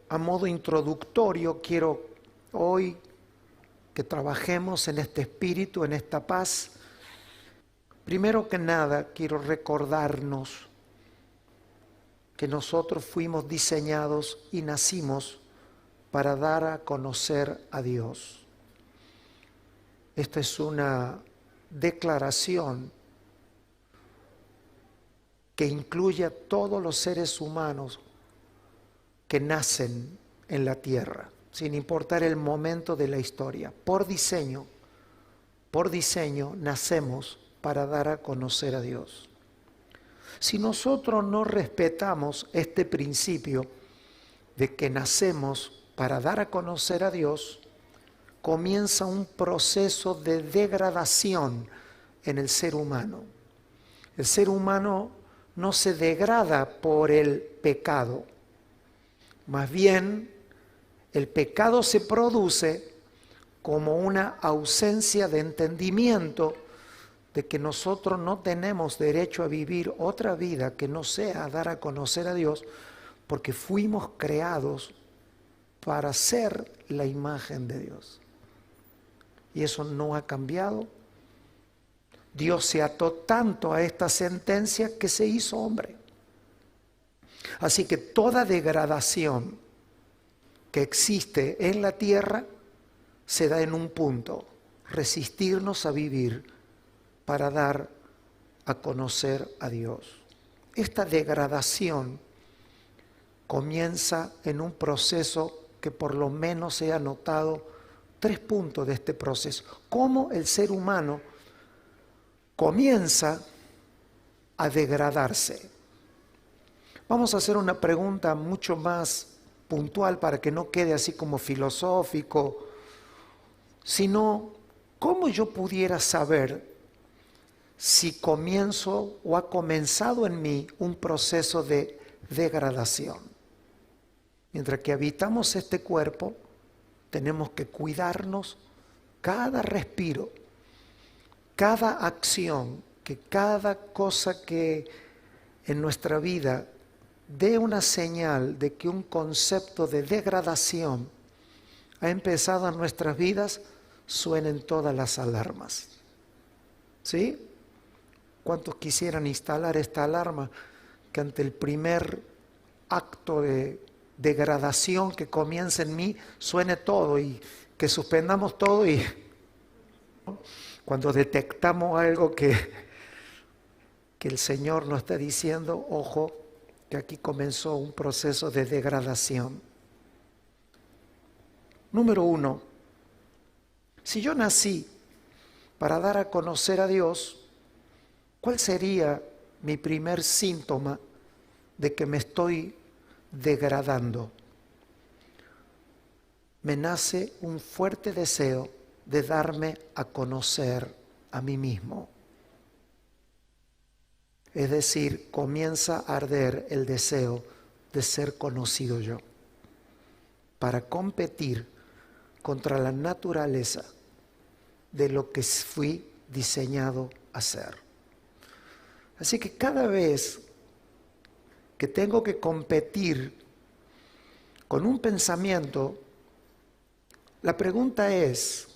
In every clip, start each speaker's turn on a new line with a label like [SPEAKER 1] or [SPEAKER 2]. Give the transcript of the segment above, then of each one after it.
[SPEAKER 1] a modo introductorio, quiero hoy que trabajemos en este espíritu, en esta paz. Primero que nada, quiero recordarnos que nosotros fuimos diseñados y nacimos para dar a conocer a Dios. Esta es una declaración que incluye a todos los seres humanos que nacen en la tierra, sin importar el momento de la historia. Por diseño nacemos para dar a conocer a Dios. Si nosotros no respetamos este principio de que nacemos para dar a conocer a Dios, comienza un proceso de degradación en el ser humano. El ser humano no se degrada por el pecado. Más bien, el pecado se produce como una ausencia de entendimiento de que nosotros no tenemos derecho a vivir otra vida que no sea dar a conocer a Dios, porque fuimos creados para ser la imagen de Dios. Y eso no ha cambiado. Dios se ató tanto a esta sentencia que se hizo hombre. Así que toda degradación que existe en la tierra se da en un punto: resistirnos a vivir para dar a conocer a Dios. Esta degradación comienza en un proceso que por lo menos se ha notado 3 puntos de este proceso. Cómo el ser humano comienza a degradarse. Vamos a hacer una pregunta mucho más puntual para que no quede así como filosófico, sino ¿cómo yo pudiera saber si comienzo o ha comenzado en mí un proceso de degradación? Mientras que habitamos este cuerpo, tenemos que cuidarnos cada respiro, cada acción, que cada cosa que en nuestra vida dé una señal de que un concepto de degradación ha empezado en nuestras vidas, suenen todas las alarmas. ¿Sí? ¿Cuántos quisieran instalar esta alarma que ante el primer acto de degradación que comienza en mí suene todo y que suspendamos todo? Y cuando detectamos algo que el Señor nos está diciendo, ojo, que aquí comenzó un proceso de degradación. Número 1, si yo nací para dar a conocer a Dios, ¿cuál sería mi primer síntoma de que me estoy degradando? Me nace un fuerte deseo de darme a conocer a mí mismo. Es decir, comienza a arder el deseo de ser conocido yo, para competir contra la naturaleza de lo que fui diseñado a ser. Así que cada vez que tengo que competir con un pensamiento, la pregunta es,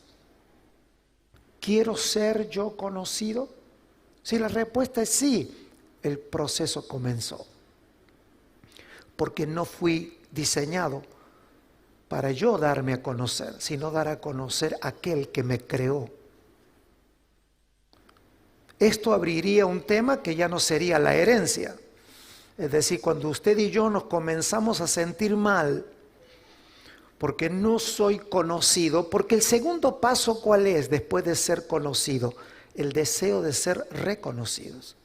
[SPEAKER 1] ¿quiero ser yo conocido? Si la respuesta es sí, el proceso comenzó. Porque no fui diseñado para yo darme a conocer, sino dar a conocer a aquel que me creó. Esto abriría un tema que ya no sería la herencia. Es decir, cuando usted y yo nos comenzamos a sentir mal porque no soy conocido, porque el segundo paso, ¿cuál es después de ser conocido? El deseo de ser reconocidos.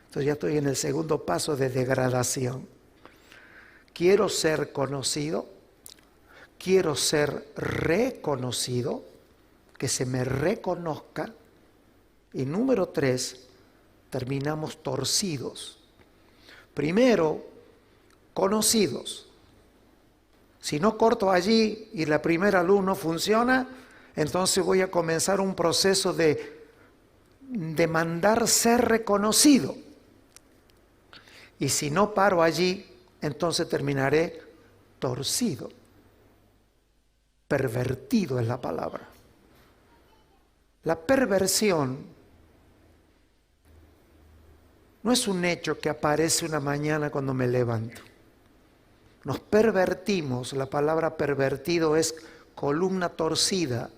[SPEAKER 1] Entonces ya estoy en el segundo paso de degradación. Quiero ser conocido, quiero ser reconocido, que se me reconozca. Y número 3, terminamos torcidos. Primero, conocidos. Si no corto allí y la primera luz no funciona, entonces voy a comenzar un proceso de demandar ser reconocido. Y si no paro allí, entonces terminaré torcido. Pervertido es la palabra. La perversión no es un hecho que aparece una mañana cuando me levanto. Nos pervertimos, la palabra pervertido es columna torcida.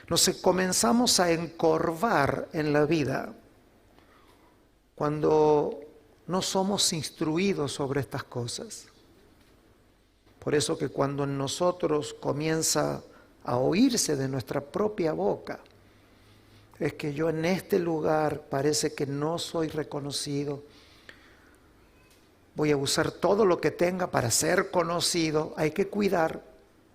[SPEAKER 1] Nos comenzamos a encorvar en la vida cuando no somos instruidos sobre estas cosas. Por eso que cuando en nosotros comienza a oírse de nuestra propia boca, es que yo en este lugar parece que no soy reconocido, voy a usar todo lo que tenga para ser conocido, hay que cuidar,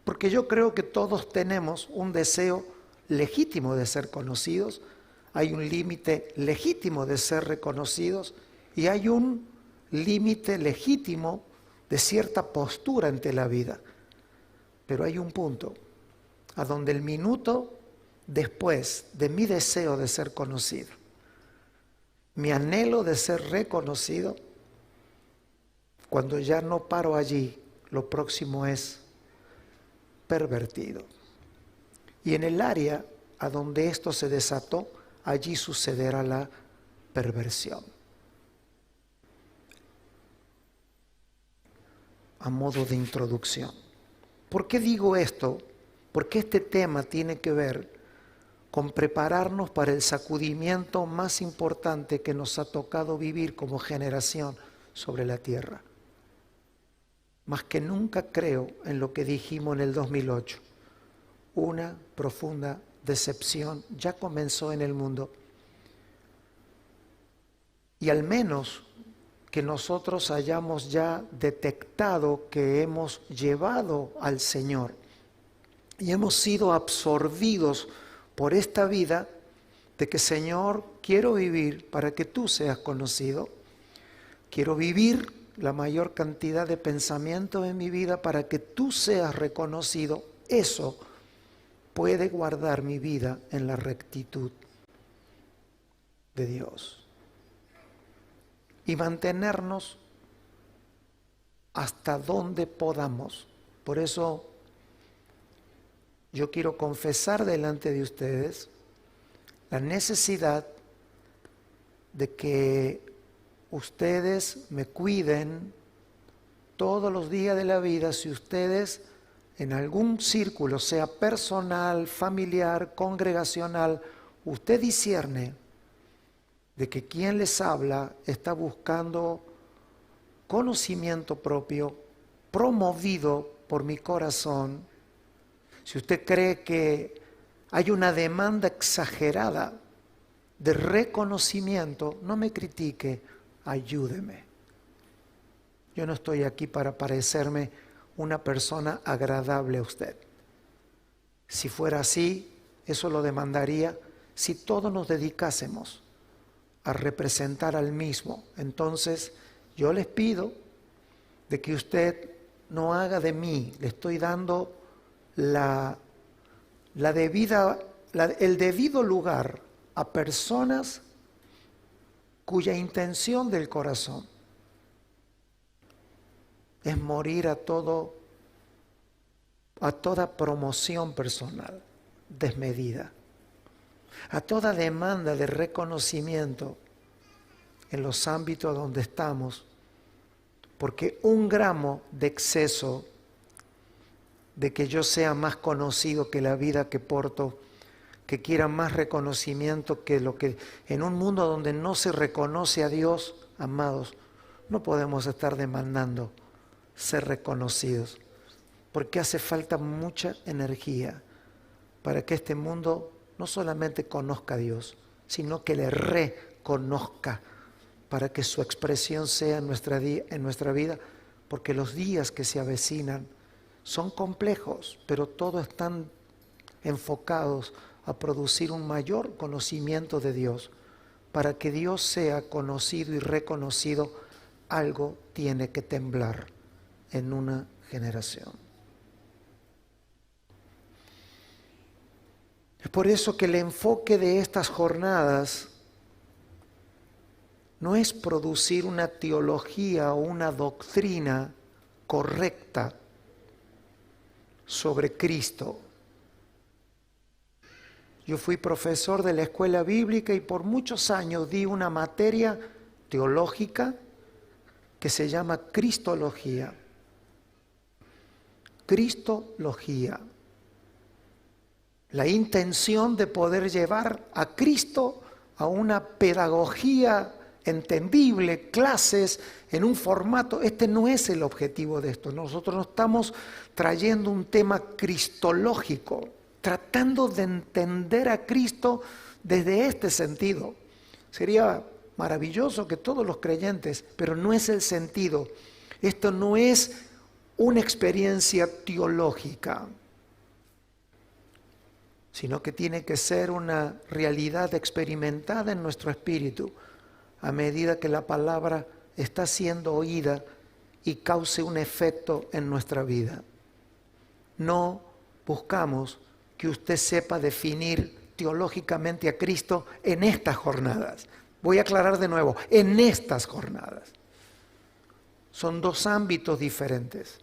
[SPEAKER 1] porque yo creo que todos tenemos un deseo legítimo de ser conocidos, hay un límite legítimo de ser reconocidos y hay un límite legítimo de cierta postura ante la vida. Pero hay un punto a donde el minuto después de mi deseo de ser conocido, mi anhelo de ser reconocido, cuando ya no paro allí, lo próximo es pervertido. Y en el área a donde esto se desató, allí sucederá la perversión. A modo de introducción. ¿Por qué digo esto? Porque este tema tiene que ver con prepararnos para el sacudimiento más importante que nos ha tocado vivir como generación sobre la tierra. Más que nunca creo en lo que dijimos en el 2008. Una profunda decepción ya comenzó en el mundo. Y al menos que nosotros hayamos ya detectado que hemos llevado al Señor y hemos sido absorbidos por esta vida de que, Señor, quiero vivir para que tú seas conocido, quiero vivir la mayor cantidad de pensamientos en mi vida para que tú seas reconocido. Eso puede guardar mi vida en la rectitud de Dios y mantenernos hasta donde podamos. Por eso yo quiero confesar delante de ustedes la necesidad de que ustedes me cuiden todos los días de la vida. Si ustedes en algún círculo, sea personal, familiar, congregacional, usted discierne de que quien les habla está buscando conocimiento propio, promovido por mi corazón. Si usted cree que hay una demanda exagerada de reconocimiento, no me critique, ayúdeme. Yo no estoy aquí para parecerme una persona agradable a usted. Si fuera así, eso lo demandaría si todos nos dedicásemos a representar al mismo. Entonces, yo les pido de que usted no haga de mí, le estoy dando el debido lugar a personas cuya intención del corazón es morir a toda promoción personal desmedida, a toda demanda de reconocimiento en los ámbitos donde estamos, porque un gramo de exceso de que yo sea más conocido que la vida que porto, que quiera más reconocimiento que lo que en un mundo donde no se reconoce a Dios, amados, no podemos estar demandando ser reconocidos, porque hace falta mucha energía para que este mundo no solamente conozca a Dios, sino que le reconozca, para que su expresión sea en nuestra vida, porque los días que se avecinan son complejos, pero todos están enfocados a producir un mayor conocimiento de Dios. Para que Dios sea conocido y reconocido, algo tiene que temblar en una generación. Es por eso que el enfoque de estas jornadas no es producir una teología o una doctrina correcta sobre Cristo. Yo fui profesor de la escuela bíblica y por muchos años di una materia teológica que se llama Cristología. Cristología. La intención de poder llevar a Cristo a una pedagogía entendible, clases en un formato. Este no es el objetivo de esto. Nosotros no estamos trayendo un tema cristológico, tratando de entender a Cristo desde este sentido. Sería maravilloso que todos los creyentes, pero no es el sentido. Esto no es una experiencia teológica, sino que tiene que ser una realidad experimentada en nuestro espíritu a medida que la palabra está siendo oída y cause un efecto en nuestra vida. No buscamos que usted sepa definir teológicamente a Cristo en estas jornadas. Voy a aclarar de nuevo, en estas jornadas. Son dos ámbitos diferentes.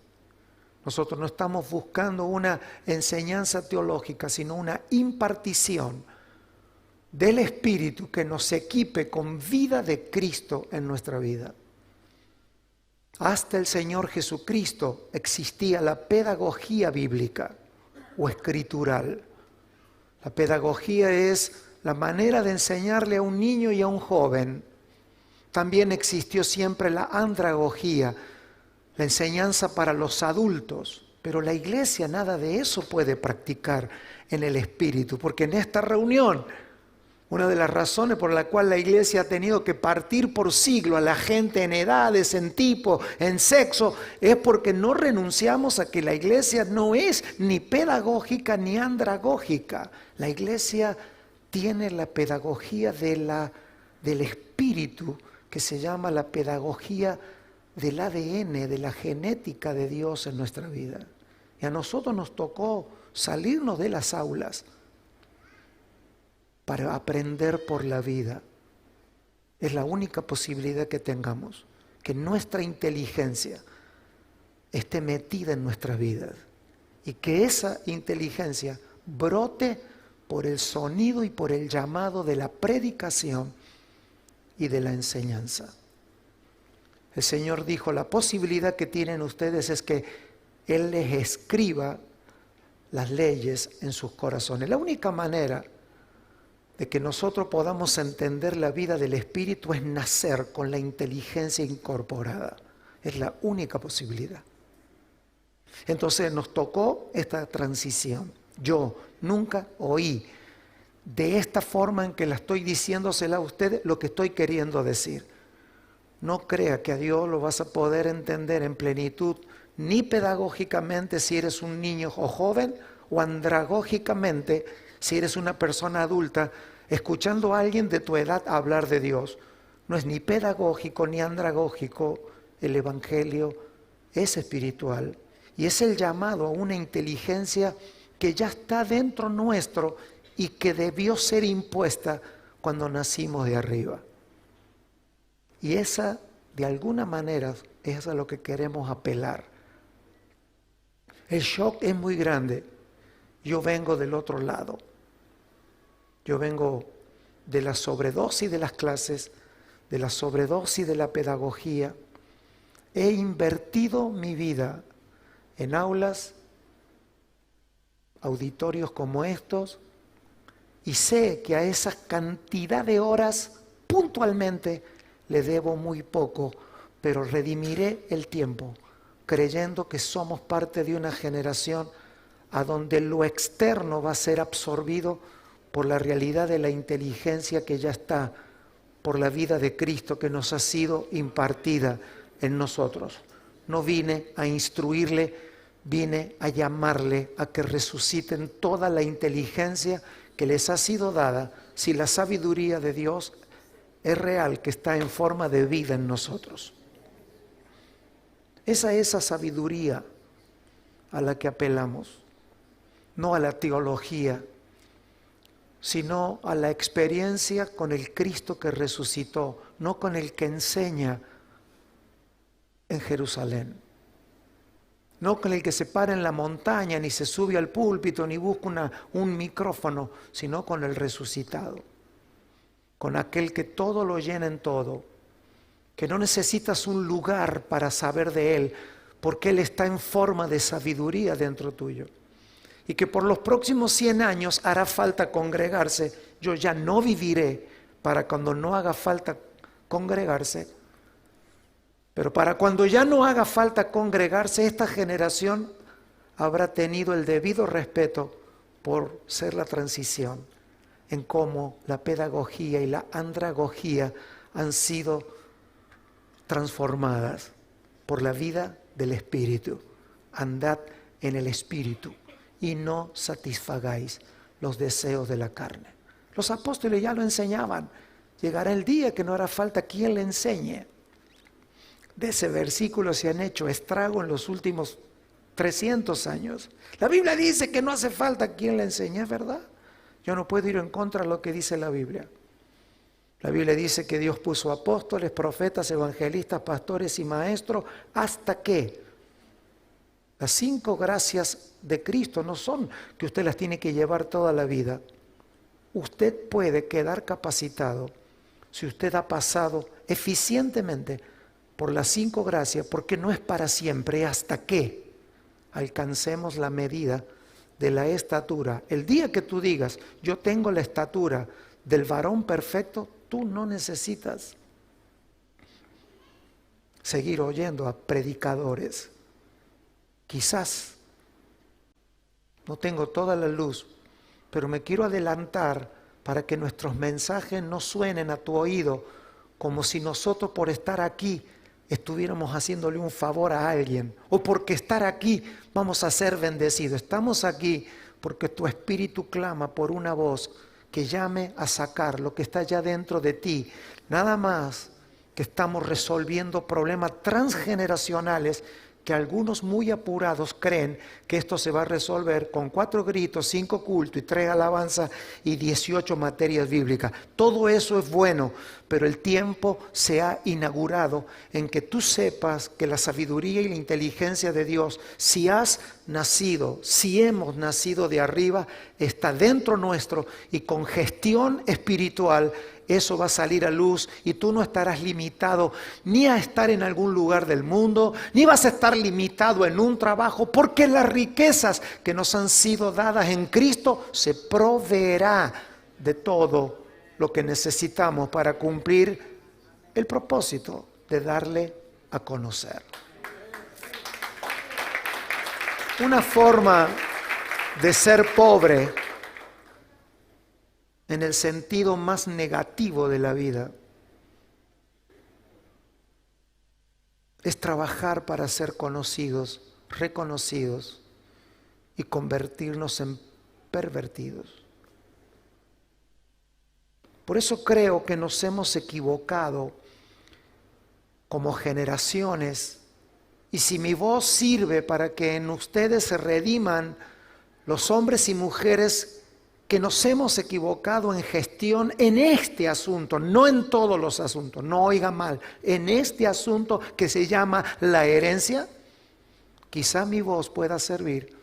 [SPEAKER 1] Nosotros no estamos buscando una enseñanza teológica, sino una impartición del Espíritu que nos equipe con vida de Cristo en nuestra vida. Hasta el Señor Jesucristo existía la pedagogía bíblica o escritural. La pedagogía es la manera de enseñarle a un niño y a un joven. También existió siempre la andragogía, la enseñanza para los adultos, pero la iglesia nada de eso puede practicar en el Espíritu, porque en esta reunión, una de las razones por la cual la iglesia ha tenido que partir por siglo a la gente en edades, en tipo, en sexo, es porque no renunciamos a que la iglesia no es ni pedagógica ni andragógica. La iglesia tiene la pedagogía del Espíritu, que se llama la pedagogía del ADN, de la genética de Dios en nuestra vida. Y a nosotros nos tocó salirnos de las aulas para aprender por la vida. Es la única posibilidad que tengamos, que nuestra inteligencia esté metida en nuestras vidas y que esa inteligencia brote por el sonido y por el llamado de la predicación y de la enseñanza. El Señor dijo, la posibilidad que tienen ustedes es que Él les escriba las leyes en sus corazones. La única manera de que nosotros podamos entender la vida del Espíritu es nacer con la inteligencia incorporada. Es la única posibilidad. Entonces nos tocó esta transición. Yo nunca oí de esta forma en que la estoy diciéndosela a ustedes lo que estoy queriendo decir. No crea que a Dios lo vas a poder entender en plenitud, ni pedagógicamente si eres un niño o joven, o andragógicamente si eres una persona adulta, escuchando a alguien de tu edad hablar de Dios. No es ni pedagógico ni andragógico, el Evangelio es espiritual y es el llamado a una inteligencia que ya está dentro nuestro y que debió ser impuesta cuando nacimos de arriba. Y esa, de alguna manera, es a lo que queremos apelar. El shock es muy grande. Yo vengo del otro lado. Yo vengo de la sobredosis de las clases, de la sobredosis de la pedagogía. He invertido mi vida en aulas, auditorios como estos, y sé que a esa cantidad de horas puntualmente le debo muy poco, pero redimiré el tiempo, creyendo que somos parte de una generación a donde lo externo va a ser absorbido por la realidad de la inteligencia que ya está, por la vida de Cristo que nos ha sido impartida en nosotros. No vine a instruirle, vine a llamarle a que resuciten toda la inteligencia que les ha sido dada, si la sabiduría de Dios es real, que está en forma de vida en nosotros. Esa es esa sabiduría a la que apelamos, no a la teología, sino a la experiencia con el Cristo que resucitó, no con el que enseña en Jerusalén. no con el que se para en la montaña, ni se sube al púlpito, ni busca un micrófono, sino con el resucitado, con aquel que todo lo llena en todo, que no necesitas un lugar para saber de Él, porque Él está en forma de sabiduría dentro tuyo. Y que por los próximos 100 años hará falta congregarse. Yo ya no viviré para cuando no haga falta congregarse. Pero para cuando ya no haga falta congregarse, esta generación habrá tenido el debido respeto por ser la transición en cómo la pedagogía y la andragogía han sido transformadas por la vida del Espíritu. Andad en el Espíritu y no satisfagáis los deseos de la carne. Los apóstoles ya lo enseñaban. Llegará el día que no hará falta quien le enseñe. De ese versículo se han hecho estrago en los últimos 300 años. La Biblia dice que no hace falta quien le enseñe, ¿verdad? Yo no puedo ir en contra de lo que dice la Biblia. La Biblia dice que Dios puso apóstoles, profetas, evangelistas, pastores y maestros, hasta que las 5 gracias de Cristo no son que usted las tiene que llevar toda la vida. Usted puede quedar capacitado si usted ha pasado eficientemente por las 5 gracias, porque no es para siempre, hasta que alcancemos la medida de la estatura. El día que tú digas, yo tengo la estatura del varón perfecto, tú no necesitas seguir oyendo a predicadores. Quizás no tengo toda la luz, pero me quiero adelantar para que nuestros mensajes no suenen a tu oído como si nosotros por estar aquí estuviéramos haciéndole un favor a alguien, o porque estar aquí vamos a ser bendecidos. Estamos aquí porque tu espíritu clama por una voz que llame a sacar lo que está ya dentro de ti. Nada más que estamos resolviendo problemas transgeneracionales que algunos muy apurados creen que esto se va a resolver con 4 gritos, 5 cultos y 3 alabanzas y 18 materias bíblicas. Todo eso es bueno, pero el tiempo se ha inaugurado en que tú sepas que la sabiduría y la inteligencia de Dios, si has nacido, si hemos nacido de arriba, está dentro nuestro, y con gestión espiritual eso va a salir a luz, y tú no estarás limitado ni a estar en algún lugar del mundo, ni vas a estar limitado en un trabajo, porque las riquezas que nos han sido dadas en Cristo se proveerá de todo lo que necesitamos para cumplir el propósito de darle a conocer. Una forma de ser pobre en el sentido más negativo de la vida es trabajar para ser conocidos, reconocidos y convertirnos en pervertidos. Por eso creo que nos hemos equivocado como generaciones, y si mi voz sirve para que en ustedes se rediman los hombres y mujeres que nos hemos equivocado en gestión en este asunto, no en todos los asuntos, no oiga mal, en este asunto que se llama la herencia, quizá mi voz pueda servir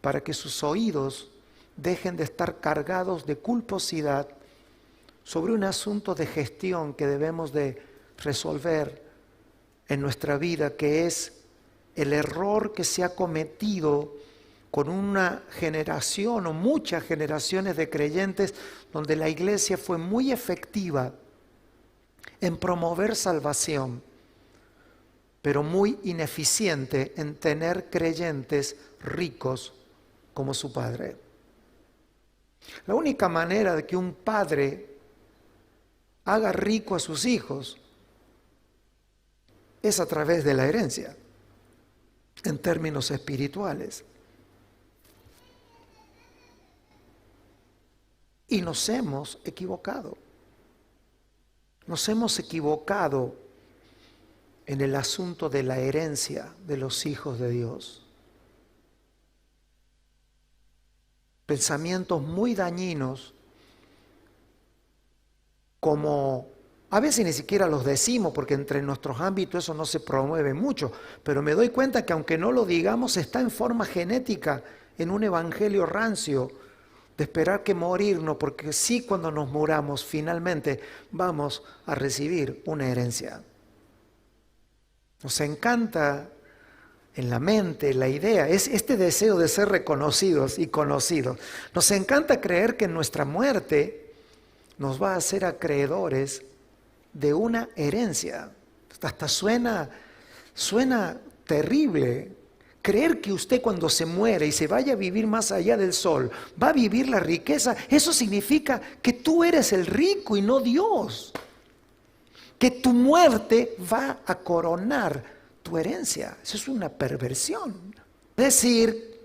[SPEAKER 1] para que sus oídos dejen de estar cargados de culposidad sobre un asunto de gestión que debemos de resolver en nuestra vida, que es el error que se ha cometido con una generación o muchas generaciones de creyentes, donde la iglesia fue muy efectiva en promover salvación, pero muy ineficiente en tener creyentes ricos como su padre. La única manera de que un padre haga rico a sus hijos es a través de la herencia, en términos espirituales. Y nos hemos equivocado. Nos hemos equivocado en el asunto de la herencia de los hijos de Dios. Pensamientos muy dañinos como A veces ni siquiera los decimos porque entre nuestros ámbitos eso no se promueve mucho, pero me doy cuenta que aunque no lo digamos está en forma genética en un evangelio rancio de esperar que morirnos, porque sí, cuando nos muramos finalmente vamos a recibir una herencia. Nos encanta en la mente la idea, es este deseo de ser reconocidos y conocidos. Nos encanta creer que nuestra muerte nos va a hacer acreedores de una herencia. Hasta suena terrible. Creer que usted cuando se muere y se vaya a vivir más allá del sol, va a vivir la riqueza, eso significa que tú eres el rico y no Dios. Que tu muerte va a coronar tu herencia. Eso es una perversión. Es decir,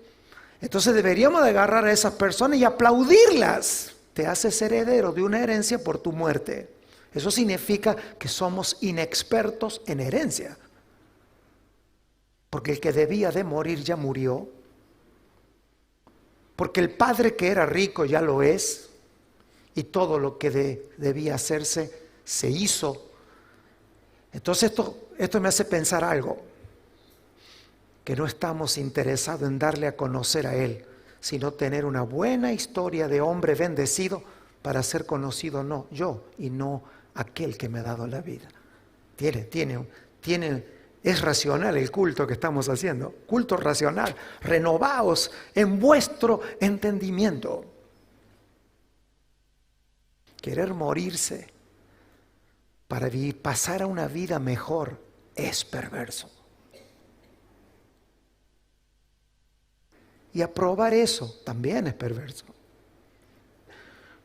[SPEAKER 1] entonces deberíamos de agarrar a esas personas y aplaudirlas. Te haces heredero de una herencia por tu muerte. Eso significa que somos inexpertos en herencia. Porque el que debía de morir ya murió. Porque el padre que era rico ya lo es. Y todo lo que debía hacerse se hizo. Entonces esto me hace pensar algo. Que no estamos interesados en darle a conocer a Él, sino tener una buena historia de hombre bendecido para ser conocido no yo y no aquel que me ha dado la vida. Es racional el culto que estamos haciendo, culto racional. Renovaos en vuestro entendimiento. Querer morirse para pasar a una vida mejor es perverso. Y aprobar eso también es perverso.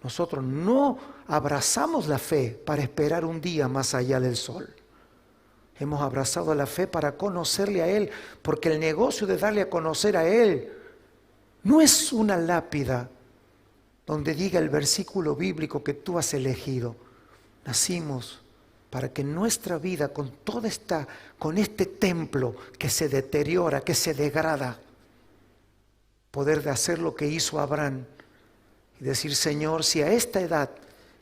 [SPEAKER 1] Nosotros no abrazamos la fe para esperar un día más allá del sol. Hemos abrazado la fe para conocerle a Él, porque el negocio de darle a conocer a Él no es una lápida donde diga el versículo bíblico que tú has elegido. Nacimos para que nuestra vida con este templo que se deteriora, que se degrada, poder de hacer lo que hizo Abraham y decir, Señor, si a esta edad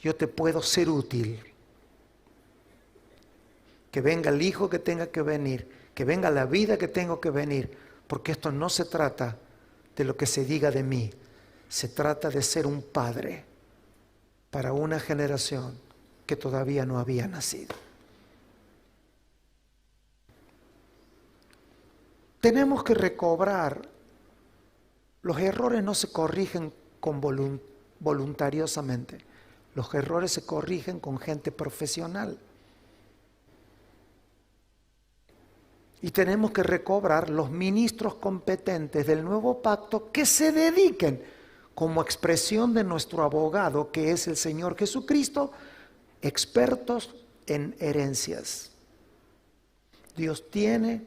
[SPEAKER 1] yo te puedo ser útil, que venga el hijo que tenga que venir, que venga la vida que tengo que venir, porque esto no se trata de lo que se diga de mí, se trata de ser un padre para una generación que todavía no había nacido. Tenemos que recobrar. Los errores no se corrigen voluntariosamente. Los errores se corrigen con gente profesional. Y tenemos que recobrar los ministros competentes del nuevo pacto que se dediquen, como expresión de nuestro abogado, que es el Señor Jesucristo, expertos en herencias. Dios tiene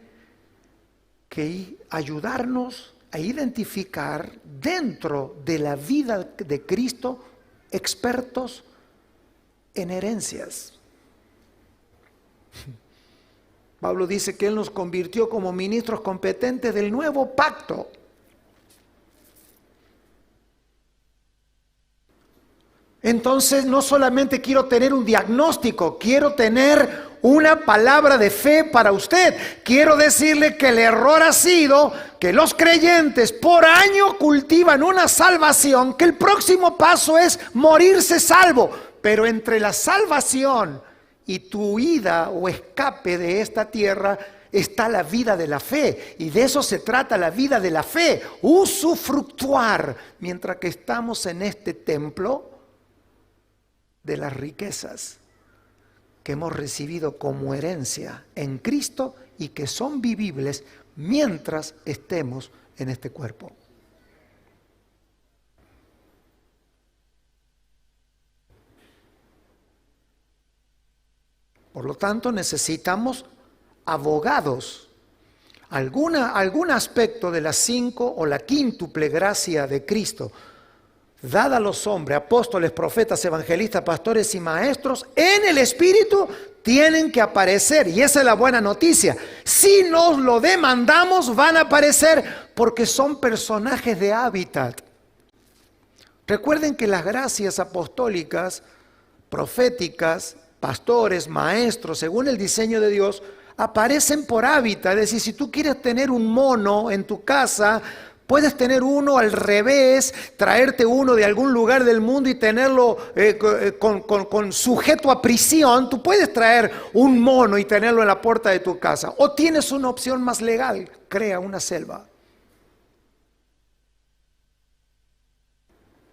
[SPEAKER 1] que ayudarnos a identificar dentro de la vida de Cristo expertos en herencias. Pablo dice que Él nos convirtió como ministros competentes del nuevo pacto. Entonces no solamente quiero tener un diagnóstico, quiero tener una palabra de fe para usted. Quiero decirle que el error ha sido que los creyentes por año cultivan una salvación, que el próximo paso es morirse salvo. Pero entre la salvación y tu huida o escape de esta tierra está la vida de la fe. Y de eso se trata la vida de la fe. Usufructuar mientras que estamos en este templo de las riquezas que hemos recibido como herencia en Cristo y que son vivibles mientras estemos en este cuerpo. Por lo tanto, necesitamos abogados. Algún aspecto de las 5 o la quíntuple gracia de Cristo dada a los hombres, apóstoles, profetas, evangelistas, pastores y maestros, en el Espíritu tienen que aparecer. Y esa es la buena noticia. Si nos lo demandamos, van a aparecer porque son personajes de hábitat. Recuerden que las gracias apostólicas, proféticas pastores, maestros, según el diseño de Dios, aparecen por hábitat. Es decir, si tú quieres tener un mono en tu casa, puedes tener uno al revés, traerte uno de algún lugar del mundo y tenerlo con sujeto a prisión. Tú puedes traer un mono y tenerlo en la puerta de tu casa. O tienes una opción más legal, crea una selva.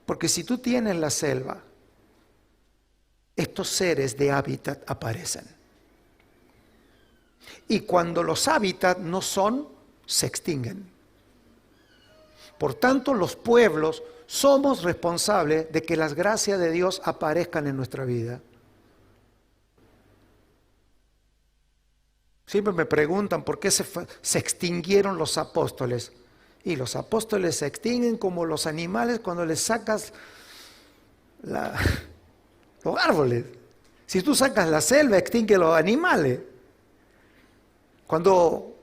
[SPEAKER 1] Porque si tú tienes la selva, estos seres de hábitat aparecen. Y cuando los hábitats no son, se extinguen. Por tanto, los pueblos somos responsables de que las gracias de Dios aparezcan en nuestra vida. Siempre me preguntan por qué se extinguieron los apóstoles. Y los apóstoles se extinguen como los animales cuando les sacas los árboles. Si tú sacas la selva, extingue los animales. Cuando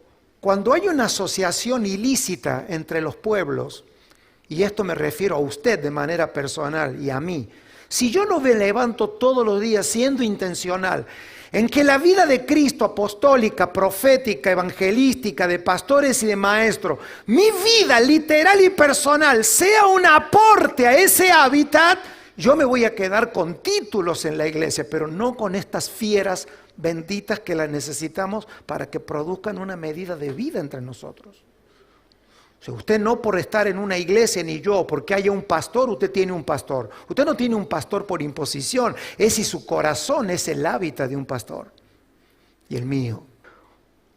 [SPEAKER 1] hay una asociación ilícita entre los pueblos, y esto me refiero a usted de manera personal y a mí, si yo no me levanto todos los días siendo intencional en que la vida de Cristo apostólica, profética, evangelística, de pastores y de maestros, mi vida literal y personal sea un aporte a ese hábitat, yo me voy a quedar con títulos en la iglesia, pero no con estas fieras benditas que las necesitamos para que produzcan una medida de vida entre nosotros. O sea, usted no por estar en una iglesia, ni yo, porque haya un pastor, usted tiene un pastor. Usted no tiene un pastor por imposición, es si su corazón es el hábitat de un pastor. Y el mío.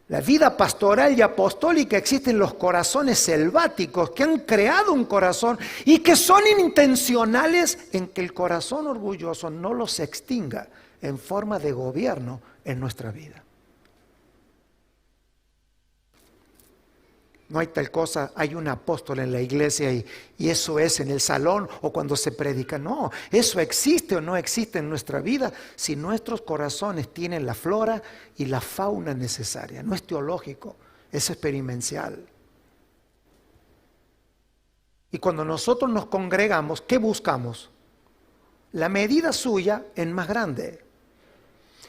[SPEAKER 1] La vida pastoral y apostólica existen los corazones selváticos que han creado un corazón y que son intencionales en que el corazón orgulloso no los extinga en forma de gobierno en nuestra vida. No hay tal cosa, hay un apóstol en la iglesia y eso es en el salón o cuando se predica. No, eso existe o no existe en nuestra vida si nuestros corazones tienen la flora y la fauna necesaria. No es teológico, es experimental. Y cuando nosotros nos congregamos, ¿qué buscamos? La medida suya en más grande.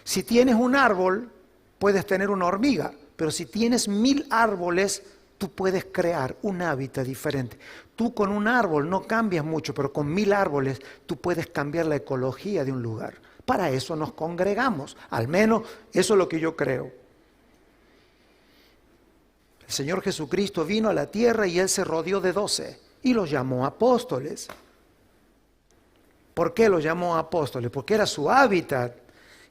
[SPEAKER 1] Si tienes un árbol, puedes tener una hormiga, pero si tienes 1000 árboles, tú puedes crear un hábitat diferente. Tú con un árbol no cambias mucho, pero con 1000 árboles tú puedes cambiar la ecología de un lugar. Para eso nos congregamos, al menos eso es lo que yo creo. El Señor Jesucristo vino a la tierra y Él se rodeó de 12 y los llamó apóstoles. ¿Por qué los llamó apóstoles? Porque era su hábitat.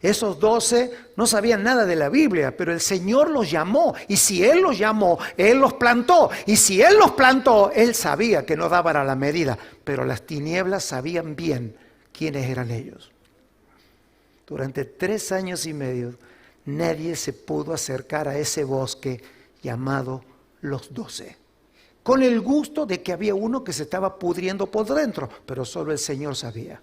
[SPEAKER 1] Esos 12 no sabían nada de la Biblia, pero el Señor los llamó. Y si Él los llamó, Él los plantó. Y si Él los plantó, Él sabía que no daban a la medida. Pero las tinieblas sabían bien quiénes eran ellos. Durante 3 años y medio, nadie se pudo acercar a ese bosque llamado los 12. Con el gusto de que había uno que se estaba pudriendo por dentro, pero solo el Señor sabía.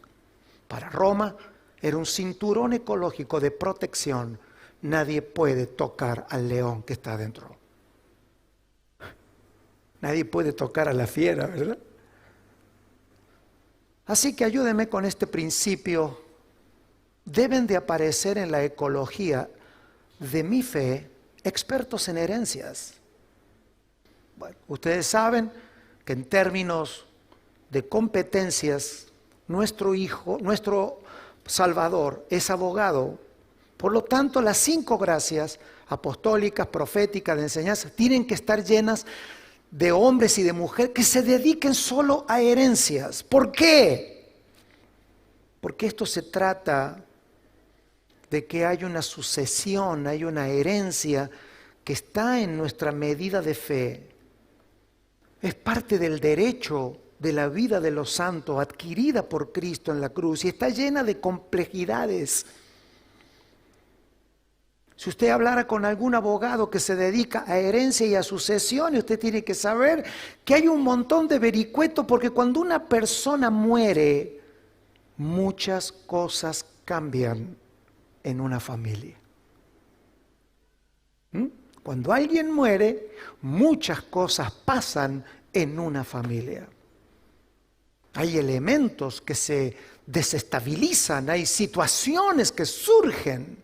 [SPEAKER 1] Para Roma era un cinturón ecológico de protección. Nadie puede tocar al león que está adentro. Nadie puede tocar a la fiera, ¿verdad? Así que ayúdeme con este principio. Deben de aparecer en la ecología de mi fe expertos en herencias. Bueno, ustedes saben que en términos de competencias, nuestro Salvador es abogado. Por lo tanto, las 5 gracias apostólicas, proféticas, de enseñanza, tienen que estar llenas de hombres y de mujeres que se dediquen solo a herencias. ¿Por qué? Porque esto se trata de que hay una sucesión, hay una herencia que está en nuestra medida de fe. Es parte del derecho de la vida de los santos adquirida por Cristo en la cruz y está llena de complejidades. Si usted hablara con algún abogado que se dedica a herencia y a sucesión, usted tiene que saber que hay un montón de vericuetos, porque cuando una persona muere, muchas cosas cambian en una familia. Cuando alguien muere, muchas cosas pasan en una familia. Hay elementos que se desestabilizan, hay situaciones que surgen.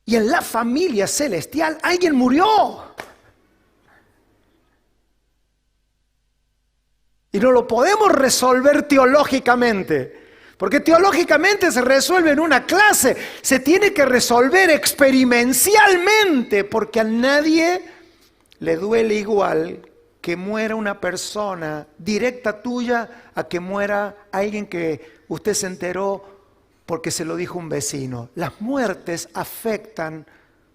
[SPEAKER 1] Y en la familia celestial alguien murió. Y no lo podemos resolver teológicamente. Porque teológicamente se resuelve en una clase. Se tiene que resolver experiencialmente. Porque a nadie le duele igual que muera una persona directa tuya a que muera alguien que usted se enteró porque se lo dijo un vecino. Las muertes afectan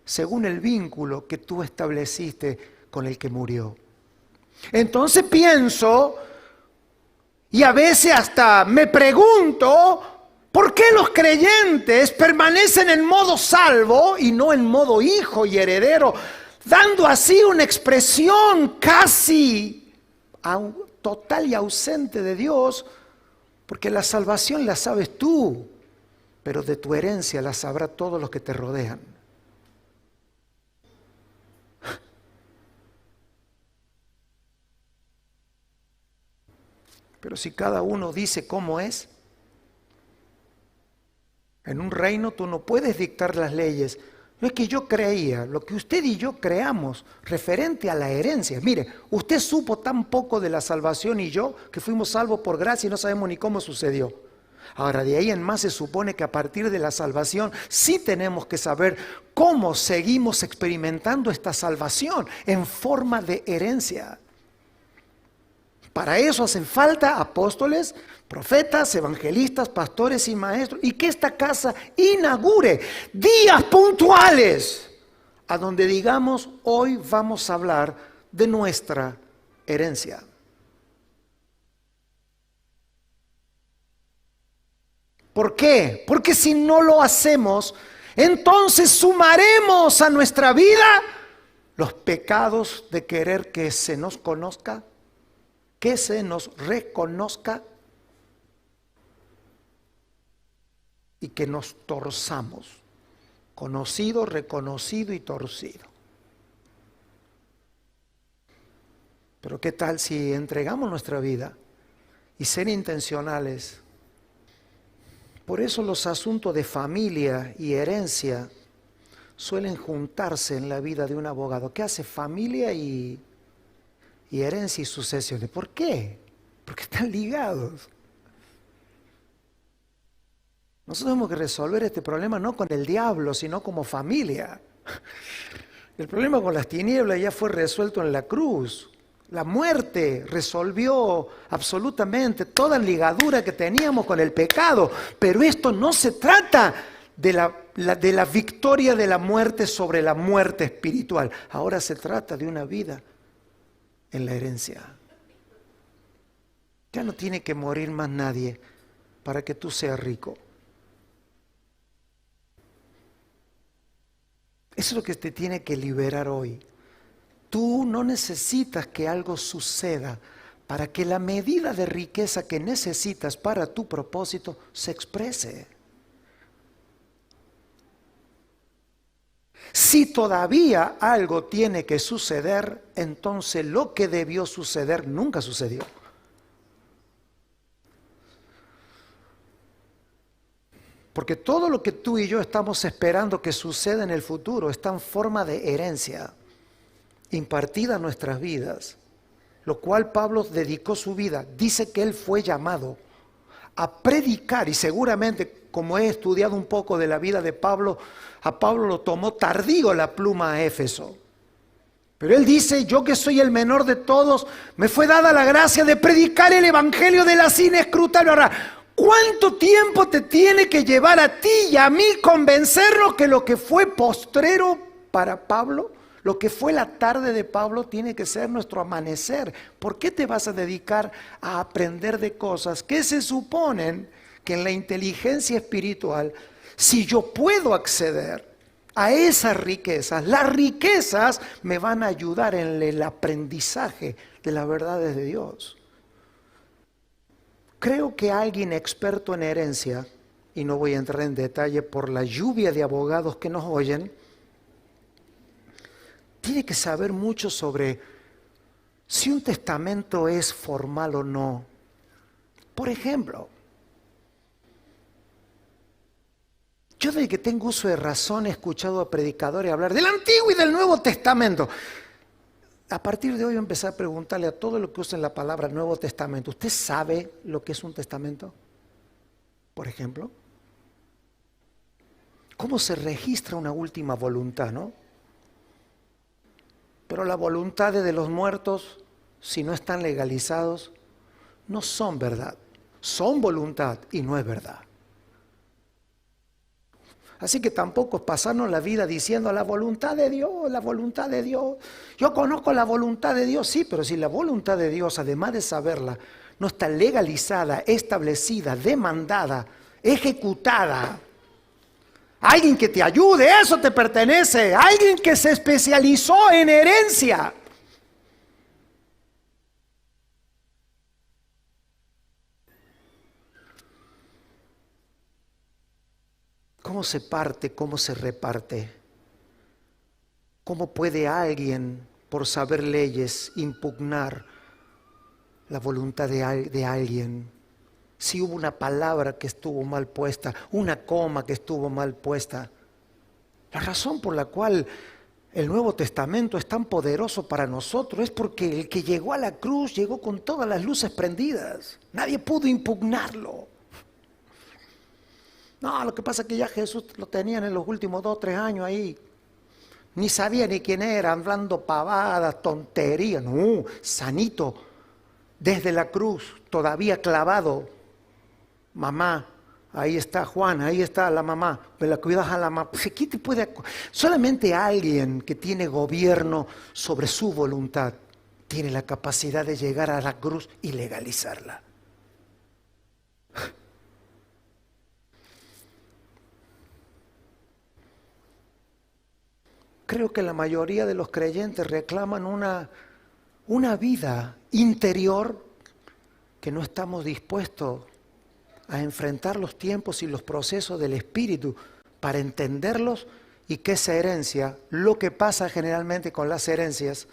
[SPEAKER 1] según el vínculo que tú estableciste con el que murió. Entonces pienso, y a veces hasta me pregunto, ¿por qué los creyentes permanecen en modo salvo y no en modo hijo y heredero? Dando así una expresión casi total y ausente de Dios, porque la salvación la sabes tú, pero de tu herencia la sabrá todos los que te rodean. Pero si cada uno dice cómo es, en un reino tú no puedes dictar las leyes. No es que yo creía, lo que usted y yo creamos referente a la herencia. Mire, usted supo tan poco de la salvación y yo que fuimos salvos por gracia y no sabemos ni cómo sucedió. Ahora, de ahí en más se supone que a partir de la salvación sí tenemos que saber cómo seguimos experimentando esta salvación en forma de herencia. Para eso hacen falta apóstoles, profetas, evangelistas, pastores y maestros. Y que esta casa inaugure días puntuales a donde digamos, hoy vamos a hablar de nuestra herencia. ¿Por qué? Porque si no lo hacemos, entonces sumaremos a nuestra vida los pecados de querer que se nos conozca, que se nos reconozca y que nos torzamos, conocido, reconocido y torcido. Pero ¿qué tal si entregamos nuestra vida y ser intencionales? Por eso los asuntos de familia y herencia suelen juntarse en la vida de un abogado. ¿Qué hace familia y herencia y sucesiones? ¿Por qué? Porque están ligados. Nosotros tenemos que resolver este problema no con el diablo, sino como familia. El problema con las tinieblas ya fue resuelto en la cruz. La muerte resolvió absolutamente toda ligadura que teníamos con el pecado. Pero esto no se trata de la victoria de la muerte sobre la muerte espiritual. Ahora se trata de una vida en la herencia. Ya no tiene que morir más nadie para que tú seas rico. Eso es lo que te tiene que liberar hoy. Tú no necesitas que algo suceda para que la medida de riqueza que necesitas para tu propósito se exprese. Si todavía algo tiene que suceder, entonces lo que debió suceder nunca sucedió. Porque todo lo que tú y yo estamos esperando que suceda en el futuro está en forma de herencia impartida a nuestras vidas, lo cual Pablo dedicó su vida. Dice que él fue llamado a predicar, y seguramente, como he estudiado un poco de la vida de Pablo, a Pablo lo tomó tardío la pluma a Éfeso. Pero él dice, yo que soy el menor de todos, me fue dada la gracia de predicar el evangelio de las inescrutables. Ahora, ¿cuánto tiempo te tiene que llevar a ti y a mí convencernos que lo que fue postrero para Pablo, lo que fue la tarde de Pablo, tiene que ser nuestro amanecer? ¿Por qué te vas a dedicar a aprender de cosas que se suponen que en la inteligencia espiritual, si yo puedo acceder a esas riquezas, las riquezas me van a ayudar en el aprendizaje de las verdades de Dios? Creo que alguien experto en herencia, y no voy a entrar en detalle por la lluvia de abogados que nos oyen, tiene que saber mucho sobre si un testamento es formal o no. Por ejemplo, yo desde que tengo uso de razón he escuchado a predicadores hablar del Antiguo y del Nuevo Testamento. A partir de hoy voy a empezar a preguntarle a todo lo que usen la palabra Nuevo Testamento. ¿Usted sabe lo que es un testamento? Por ejemplo, ¿cómo se registra una última voluntad, no? Pero las voluntades de los muertos, si no están legalizados, no son verdad. Son voluntad y no es verdad. Así que tampoco es pasarnos la vida diciendo la voluntad de Dios, la voluntad de Dios. Yo conozco la voluntad de Dios, sí, pero si la voluntad de Dios, además de saberla, no está legalizada, establecida, demandada, ejecutada. Alguien que te ayude, eso te pertenece. Alguien que se especializó en herencia. ¿Cómo se parte? ¿Cómo se reparte? ¿Cómo puede alguien, por saber leyes, impugnar la voluntad de alguien? Si hubo una palabra que estuvo mal puesta, una coma que estuvo mal puesta. La razón por la cual el Nuevo Testamento es tan poderoso para nosotros es porque el que llegó a la cruz llegó con todas las luces prendidas. Nadie pudo impugnarlo. No, lo que pasa es que ya Jesús lo tenían en los últimos 2 o 3 años ahí. Ni sabía ni quién era, hablando pavadas, tonterías. No, sanito, desde la cruz, todavía clavado. Mamá, ahí está Juan, ahí está la mamá, me la cuidas a la mamá. ¿Qué te puede? Solamente alguien que tiene gobierno sobre su voluntad tiene la capacidad de llegar a la cruz y legalizarla. Creo que la mayoría de los creyentes reclaman una vida interior que no estamos dispuestos a enfrentar los tiempos y los procesos del Espíritu para entenderlos y que esa herencia, lo que pasa generalmente con las herencias,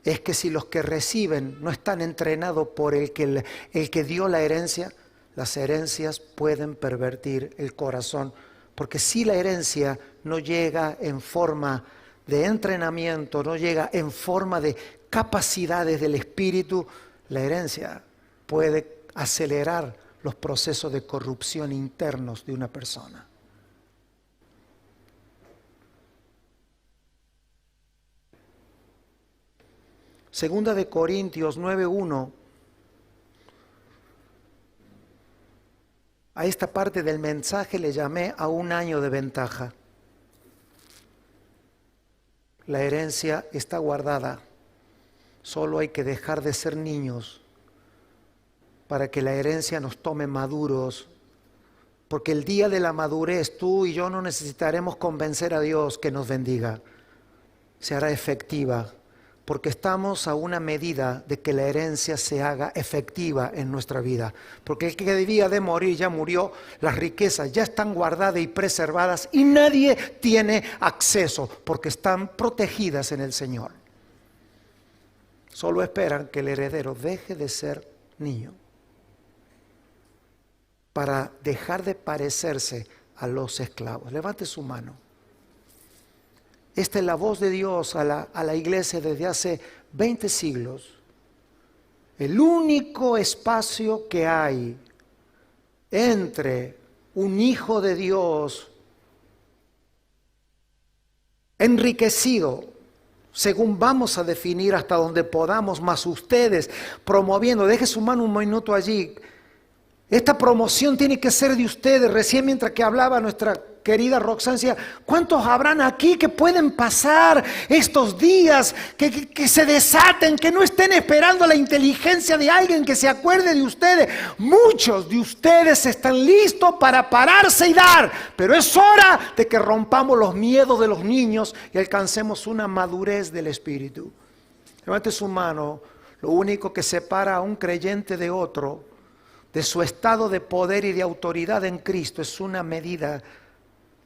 [SPEAKER 1] es que si los que reciben no están entrenados por el que dio la herencia, las herencias pueden pervertir el corazón, porque si la herencia no llega en forma de entrenamiento, no llega en forma de capacidades del Espíritu, la herencia puede acelerar los procesos de corrupción internos de una persona. Segunda de Corintios 9:1. A esta parte del mensaje le llamé a 1 año de ventaja. La herencia está guardada. Solo hay que dejar de ser niños para que la herencia nos tome maduros. Porque el día de la madurez tú y yo no necesitaremos convencer a Dios que nos bendiga. Se hará efectiva. Porque estamos a una medida de que la herencia se haga efectiva en nuestra vida. Porque el que debía de morir ya murió, las riquezas ya están guardadas y preservadas y nadie tiene acceso porque están protegidas en el Señor. Solo esperan que el heredero deje de ser niño para dejar de parecerse a los esclavos. Levante su mano. Esta es la voz de Dios a la iglesia desde hace 20 siglos. El único espacio que hay entre un hijo de Dios enriquecido, según vamos a definir hasta donde podamos, más ustedes promoviendo, deje su mano un minuto allí. Esta promoción tiene que ser de ustedes. Recién mientras que hablaba nuestra querida Roxana decía, ¿cuántos habrán aquí que pueden pasar estos días, que se desaten, que no estén esperando la inteligencia de alguien que se acuerde de ustedes? Muchos de ustedes están listos para pararse y dar, pero es hora de que rompamos los miedos de los niños y alcancemos una madurez del Espíritu. Levante su mano. Lo único que separa a un creyente de otro, de su estado de poder y de autoridad en Cristo, es una medida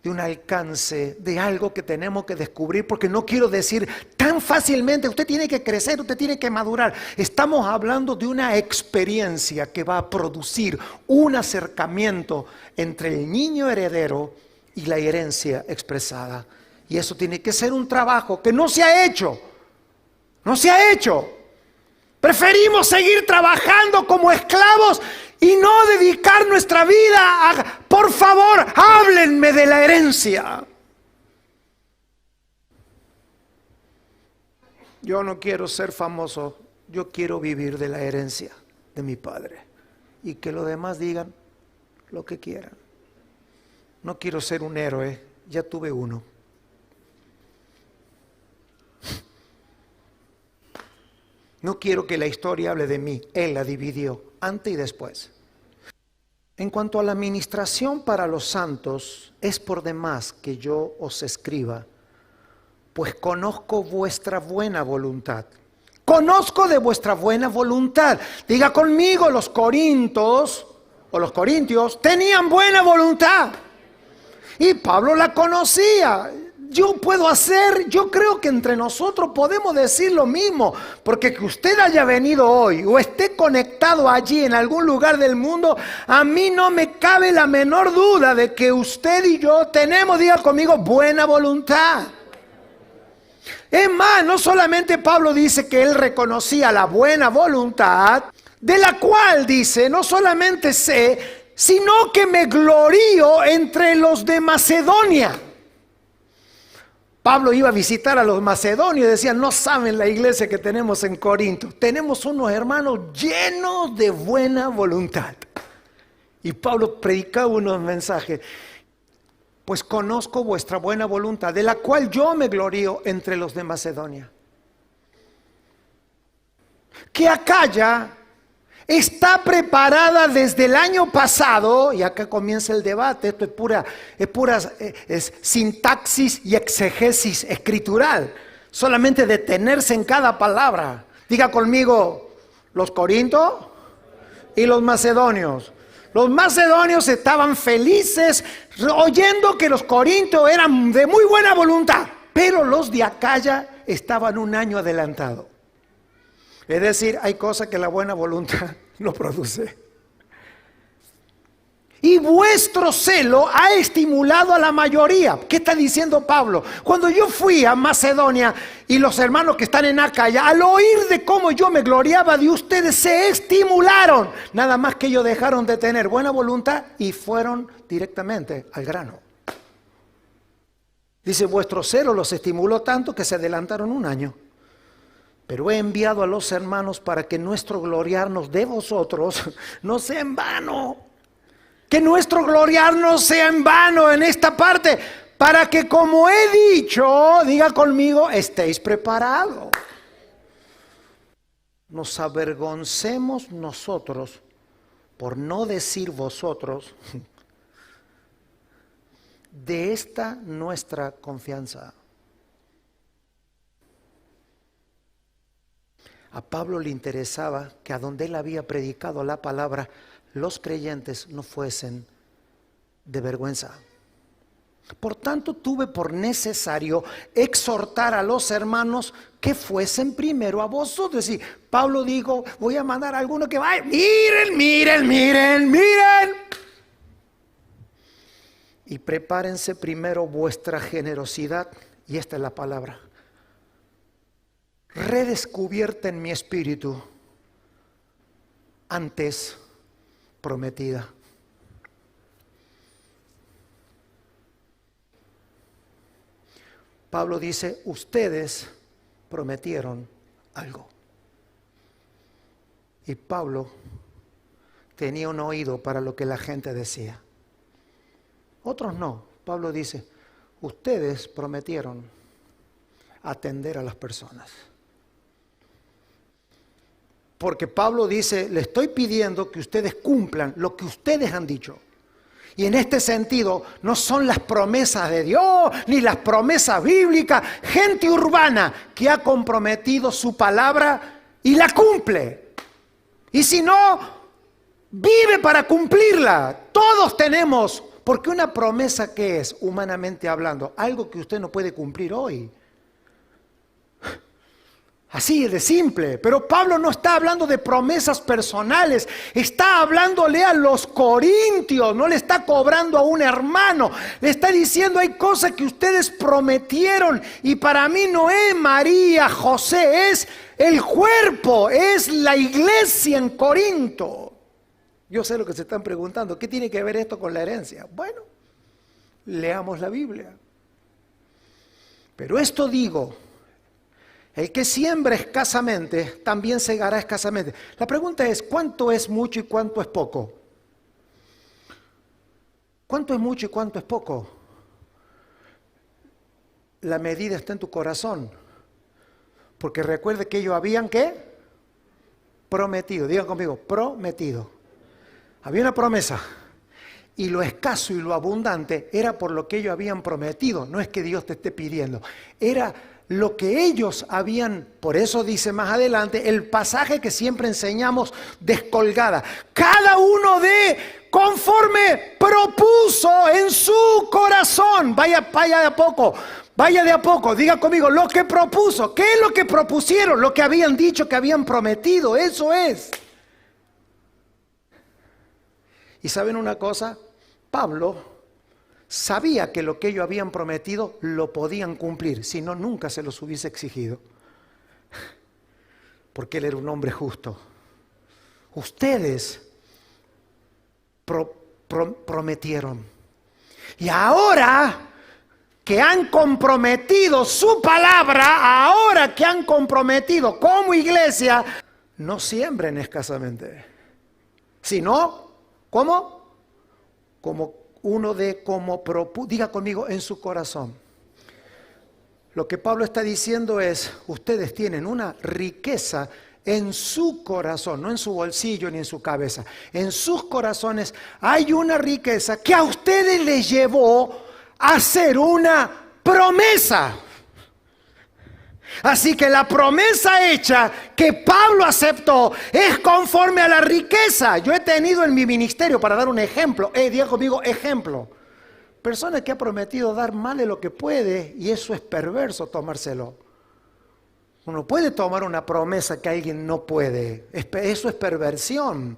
[SPEAKER 1] de un alcance, de algo que tenemos que descubrir, porque no quiero decir tan fácilmente, usted tiene que crecer, usted tiene que madurar. Estamos hablando de una experiencia que va a producir un acercamiento entre el niño heredero y la herencia expresada. Y eso tiene que ser un trabajo que no se ha hecho. No se ha hecho. Preferimos seguir trabajando como esclavos y no dedicar nuestra vida a, por favor, háblenme de la herencia. Yo no quiero ser famoso, yo quiero vivir de la herencia de mi padre. Y que los demás digan lo que quieran. No quiero ser un héroe, ya tuve uno. No quiero que la historia hable de mí, Él la dividió, antes y después. En cuanto a la administración para los santos, es por demás que yo os escriba, pues conozco vuestra buena voluntad. Conozco de vuestra buena voluntad. Diga conmigo, los corintios tenían buena voluntad. Y Pablo la conocía. Yo creo que entre nosotros podemos decir lo mismo, porque que usted haya venido hoy o esté conectado allí en algún lugar del mundo, a mí no me cabe la menor duda de que usted y yo tenemos, diga conmigo, buena voluntad. Es más, no solamente Pablo dice que él reconocía la buena voluntad, de la cual dice, no solamente sé, sino que me glorío entre los de Macedonia. Pablo iba a visitar a los macedonios y decía, no saben la iglesia que tenemos en Corinto. Tenemos unos hermanos llenos de buena voluntad. Y Pablo predicaba unos mensajes. Pues conozco vuestra buena voluntad, de la cual yo me glorío entre los de Macedonia. Que Acaya está preparada desde el año pasado, y acá comienza el debate, esto es sintaxis y exegesis escritural, solamente detenerse en cada palabra. Diga conmigo, los corintios y los macedonios. Los macedonios estaban felices oyendo que los corintios eran de muy buena voluntad, pero los de Acaya estaban un año adelantados. Es decir, hay cosas que la buena voluntad no produce. Y vuestro celo ha estimulado a la mayoría. ¿Qué está diciendo Pablo? Cuando yo fui a Macedonia y los hermanos que están en Acaya, al oír de cómo yo me gloriaba de ustedes, se estimularon. Nada más que ellos dejaron de tener buena voluntad y fueron directamente al grano. Dice, vuestro celo los estimuló tanto que se adelantaron un año. Pero he enviado a los hermanos para que nuestro gloriarnos de vosotros no sea en vano. Que nuestro gloriarnos sea en vano en esta parte. Para que, como he dicho, diga conmigo, estéis preparados. Nos avergoncemos nosotros, por no decir vosotros, de esta nuestra confianza. A Pablo le interesaba que a donde él había predicado la palabra, los creyentes no fuesen de vergüenza. Por tanto, tuve por necesario exhortar a los hermanos que fuesen primero a vosotros. Es decir, Pablo dijo, voy a mandar a alguno que vaya, miren. Y prepárense primero vuestra generosidad, y esta es la palabra, redescubierta en mi espíritu, antes prometida. Pablo dice, ustedes prometieron algo. Y Pablo tenía un oído para lo que la gente decía. Otros no. Pablo dice, ustedes prometieron atender a las personas. Porque Pablo dice, le estoy pidiendo que ustedes cumplan lo que ustedes han dicho. Y en este sentido, no son las promesas de Dios, ni las promesas bíblicas. Gente urbana que ha comprometido su palabra y la cumple. Y si no, vive para cumplirla. Todos tenemos Porque una promesa, ¿qué es? Humanamente hablando, algo que usted no puede cumplir hoy. Así de simple. Pero Pablo no está hablando de promesas personales. Está hablándole a los corintios. No le está cobrando a un hermano. Le está diciendo, hay cosas que ustedes prometieron. Y para mí no es María, José. Es el cuerpo. Es la iglesia en Corinto. Yo sé lo que se están preguntando. ¿Qué tiene que ver esto con la herencia? Bueno, leamos la Biblia. Pero esto digo, el que siembra escasamente, también segará escasamente. La pregunta es, ¿cuánto es mucho y cuánto es poco? ¿Cuánto es mucho y cuánto es poco? La medida está en tu corazón. Porque recuerde que ellos habían, ¿qué? Prometido. Digan conmigo, prometido. Había una promesa. Y lo escaso y lo abundante era por lo que ellos habían prometido. No es que Dios te esté pidiendo. Era lo que ellos habían, por eso dice más adelante, el pasaje que siempre enseñamos descolgada. Cada uno de conforme propuso en su corazón. Vaya de a poco, vaya de a poco. Diga conmigo, lo que propuso. ¿Qué es lo que propusieron? Lo que habían dicho, que habían prometido. Eso es. ¿Y saben una cosa? Pablo sabía que lo que ellos habían prometido lo podían cumplir, si no, nunca se los hubiese exigido. Porque él era un hombre justo. Ustedes prometieron. Y ahora que han comprometido su palabra, ahora que han comprometido como iglesia, no siembren escasamente. Sino, ¿cómo? Como uno de como propuso, diga conmigo, en su corazón. Lo que Pablo está diciendo es, ustedes tienen una riqueza en su corazón, no en su bolsillo ni en su cabeza. En sus corazones hay una riqueza que a ustedes les llevó a hacer una promesa. Así que la promesa hecha que Pablo aceptó es conforme a la riqueza. Yo he tenido en mi ministerio, para dar un ejemplo, diga conmigo, ejemplo. Persona que ha prometido dar más de lo que puede y eso es perverso tomárselo. Uno puede tomar una promesa que alguien no puede. Eso es perversión.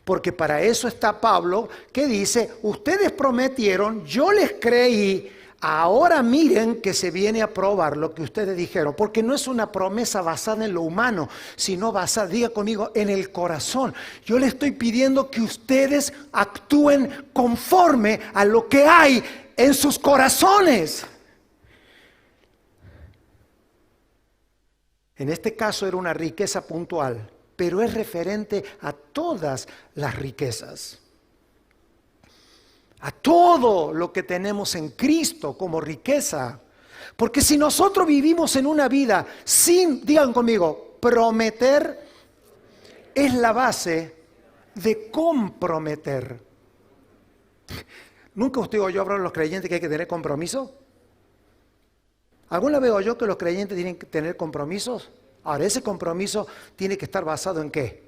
[SPEAKER 1] Porque para eso está Pablo que dice, ustedes prometieron, yo les creí. Ahora miren que se viene a probar lo que ustedes dijeron, porque no es una promesa basada en lo humano, sino basada, diga conmigo, en el corazón. Yo le estoy pidiendo que ustedes actúen conforme a lo que hay en sus corazones. En este caso era una riqueza puntual, pero es referente a todas las riquezas. A todo lo que tenemos en Cristo como riqueza. Porque si nosotros vivimos en una vida sin, digan conmigo, prometer, es la base de comprometer. ¿Nunca usted oyó hablar a los creyentes que hay que tener compromiso? ¿Alguna vez oyó que los creyentes tienen que tener compromisos? Ahora, ese compromiso tiene que estar basado ¿en qué?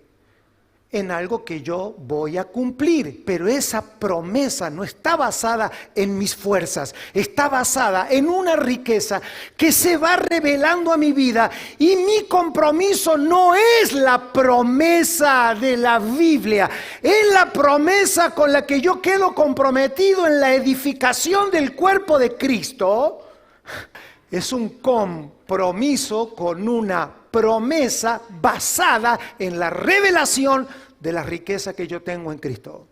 [SPEAKER 1] En algo que yo voy a cumplir, pero esa promesa no está basada en mis fuerzas, está basada en una riqueza que se va revelando a mi vida y mi compromiso no es la promesa de la Biblia, es la promesa con la que yo quedo comprometido en la edificación del cuerpo de Cristo. Es un compromiso con una promesa basada en la revelación de la riqueza que yo tengo en Cristo.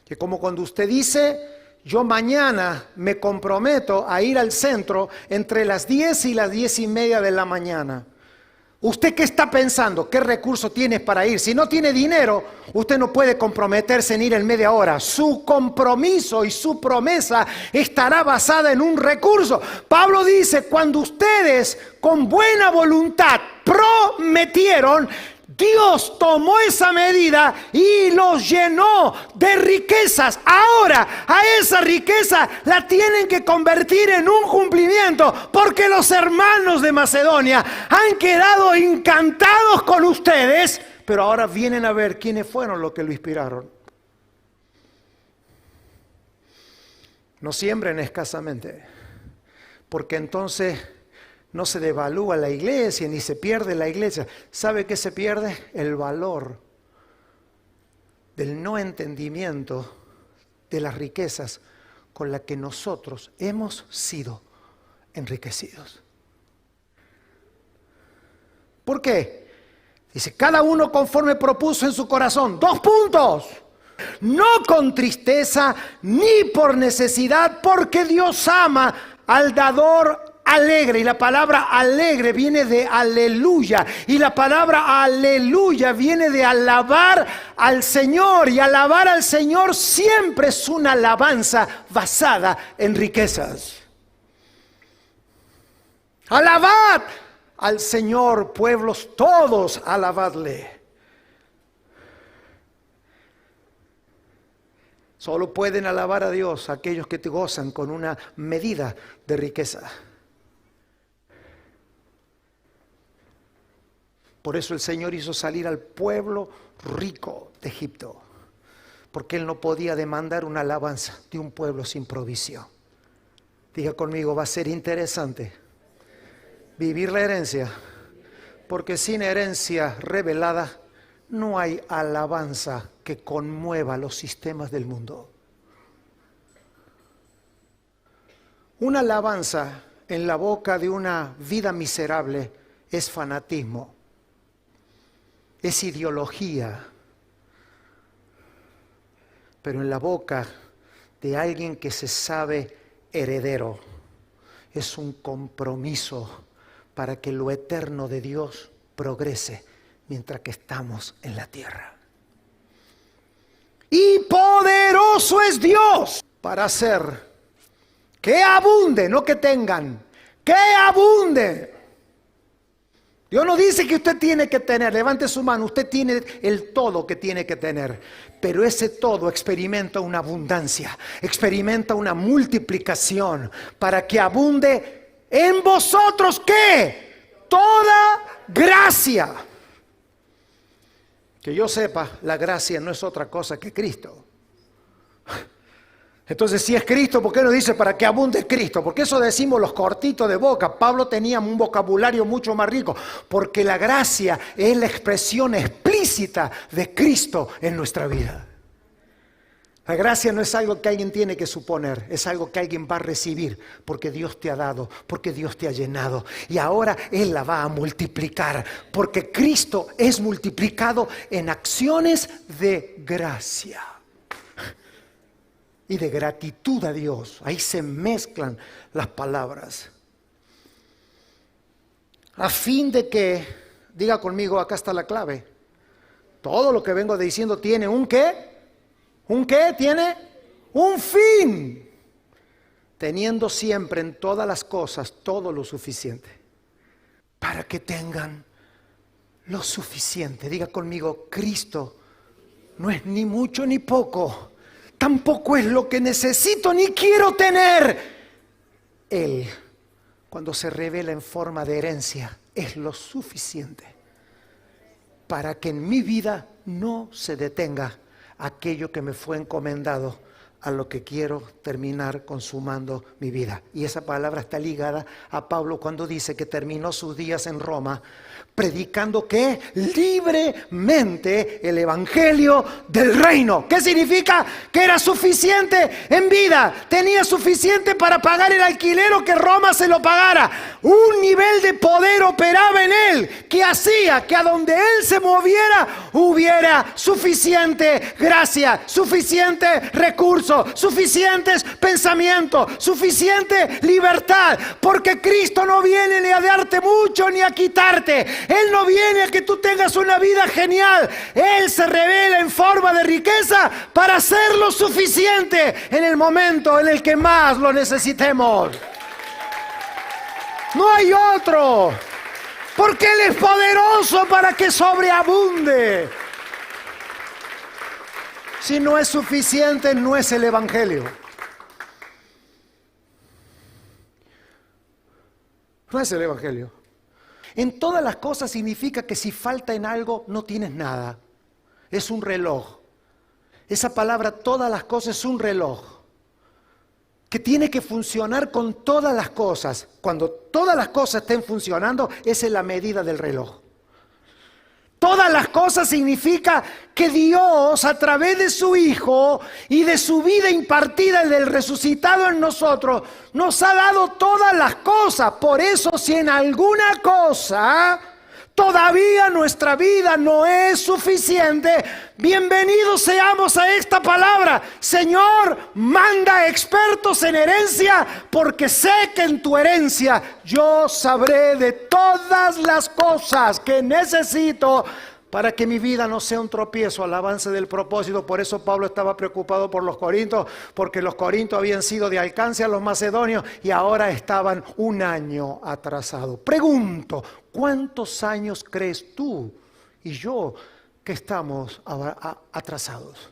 [SPEAKER 1] Que como cuando usted dice, yo mañana me comprometo a ir al centro entre las 10 y las 10:30 de la mañana. ¿Usted qué está pensando? ¿Qué recurso tiene para ir? Si no tiene dinero, usted no puede comprometerse en ir en media hora. Su compromiso y su promesa estará basada en un recurso. Pablo dice, cuando ustedes con buena voluntad prometieron, Dios tomó esa medida y los llenó de riquezas. Ahora, a esa riqueza la tienen que convertir en un cumplimiento, porque los hermanos de Macedonia han quedado encantados con ustedes, pero ahora vienen a ver quiénes fueron los que lo inspiraron. No siembren escasamente, porque entonces no se devalúa la iglesia ni se pierde la iglesia. ¿Sabe qué se pierde? El valor del no entendimiento de las riquezas con las que nosotros hemos sido enriquecidos. ¿Por qué? Dice, cada uno conforme propuso en su corazón. 2 puntos. No con tristeza ni por necesidad, porque Dios ama al dador alegre. Y la palabra alegre viene de aleluya. Y la palabra aleluya viene de alabar al Señor. Y alabar al Señor siempre es una alabanza basada en riquezas. Alabad al Señor, pueblos todos, alabadle. Solo pueden alabar a Dios aquellos que te gozan con una medida de riqueza. Por eso el Señor hizo salir al pueblo rico de Egipto, porque Él no podía demandar una alabanza de un pueblo sin provisión. Diga conmigo, va a ser interesante vivir la herencia, porque sin herencia revelada no hay alabanza que conmueva los sistemas del mundo. Una alabanza en la boca de una vida miserable es fanatismo, es ideología, pero en la boca de alguien que se sabe heredero es un compromiso para que lo eterno de Dios progrese mientras que estamos en la tierra. Y poderoso es Dios para hacer que abunde, no que tengan, que abunde. Dios no dice que usted tiene que tener, levante su mano, usted tiene el todo que tiene que tener, pero ese todo experimenta una abundancia, experimenta una multiplicación para que abunde en vosotros, ¿qué? Toda gracia. Que yo sepa, la gracia no es otra cosa que Cristo. Entonces, si es Cristo, ¿por qué no dice para que abunde Cristo? Porque eso decimos los cortitos de boca. Pablo tenía un vocabulario mucho más rico, porque la gracia es la expresión explícita de Cristo en nuestra vida. La gracia no es algo que alguien tiene que suponer, es algo que alguien va a recibir, porque Dios te ha dado, porque Dios te ha llenado. Y ahora Él la va a multiplicar, porque Cristo es multiplicado en acciones de gracia y de gratitud a Dios. Ahí se mezclan las palabras. A fin de que, diga conmigo, acá está la clave. Todo lo que vengo diciendo tiene un ¿qué? ¿Un qué? Tiene un fin. Teniendo siempre en todas las cosas todo lo suficiente. Para que tengan lo suficiente. Diga conmigo, Cristo no es ni mucho ni poco. Tampoco es lo que necesito ni quiero tener. Él, cuando se revela en forma de herencia, es lo suficiente para que en mi vida no se detenga aquello que me fue encomendado, a lo que quiero terminar consumando mi vida. Y esa palabra está ligada a Pablo cuando dice que terminó sus días en Roma predicando que libremente el evangelio del reino. ¿Qué significa? Que era suficiente en vida, tenía suficiente para pagar el alquiler o que Roma se lo pagara. Un nivel de poder operaba en él que hacía que a donde él se moviera hubiera suficiente gracia, suficiente recurso, suficientes pensamientos, suficiente libertad, porque Cristo no viene ni a darte mucho ni a quitarte. Él no viene a que tú tengas una vida genial. Él se revela en forma de riqueza para hacer lo suficiente en el momento en el que más lo necesitemos. No hay otro, porque Él es poderoso para que sobreabunde. Si no es suficiente, no es el evangelio. No es el evangelio. En todas las cosas significa que si falta en algo, no tienes nada. Es un reloj. Esa palabra, todas las cosas, es un reloj. que tiene que funcionar con todas las cosas. Cuando todas las cosas estén funcionando, esa es la medida del reloj. Todas las cosas significa que Dios, a través de su Hijo y de su vida impartida, del resucitado en nosotros, nos ha dado todas las cosas. Por eso, si en alguna cosa todavía nuestra vida no es suficiente, bienvenidos seamos a esta palabra. Señor, manda expertos en herencia, porque sé que en tu herencia yo sabré de todas las cosas que necesito para que mi vida no sea un tropiezo al avance del propósito. Por eso Pablo estaba preocupado por los corintios, porque los corintios habían sido de alcance a los macedonios y ahora estaban un año atrasados. Pregunto, ¿cuántos años crees tú y yo que estamos atrasados?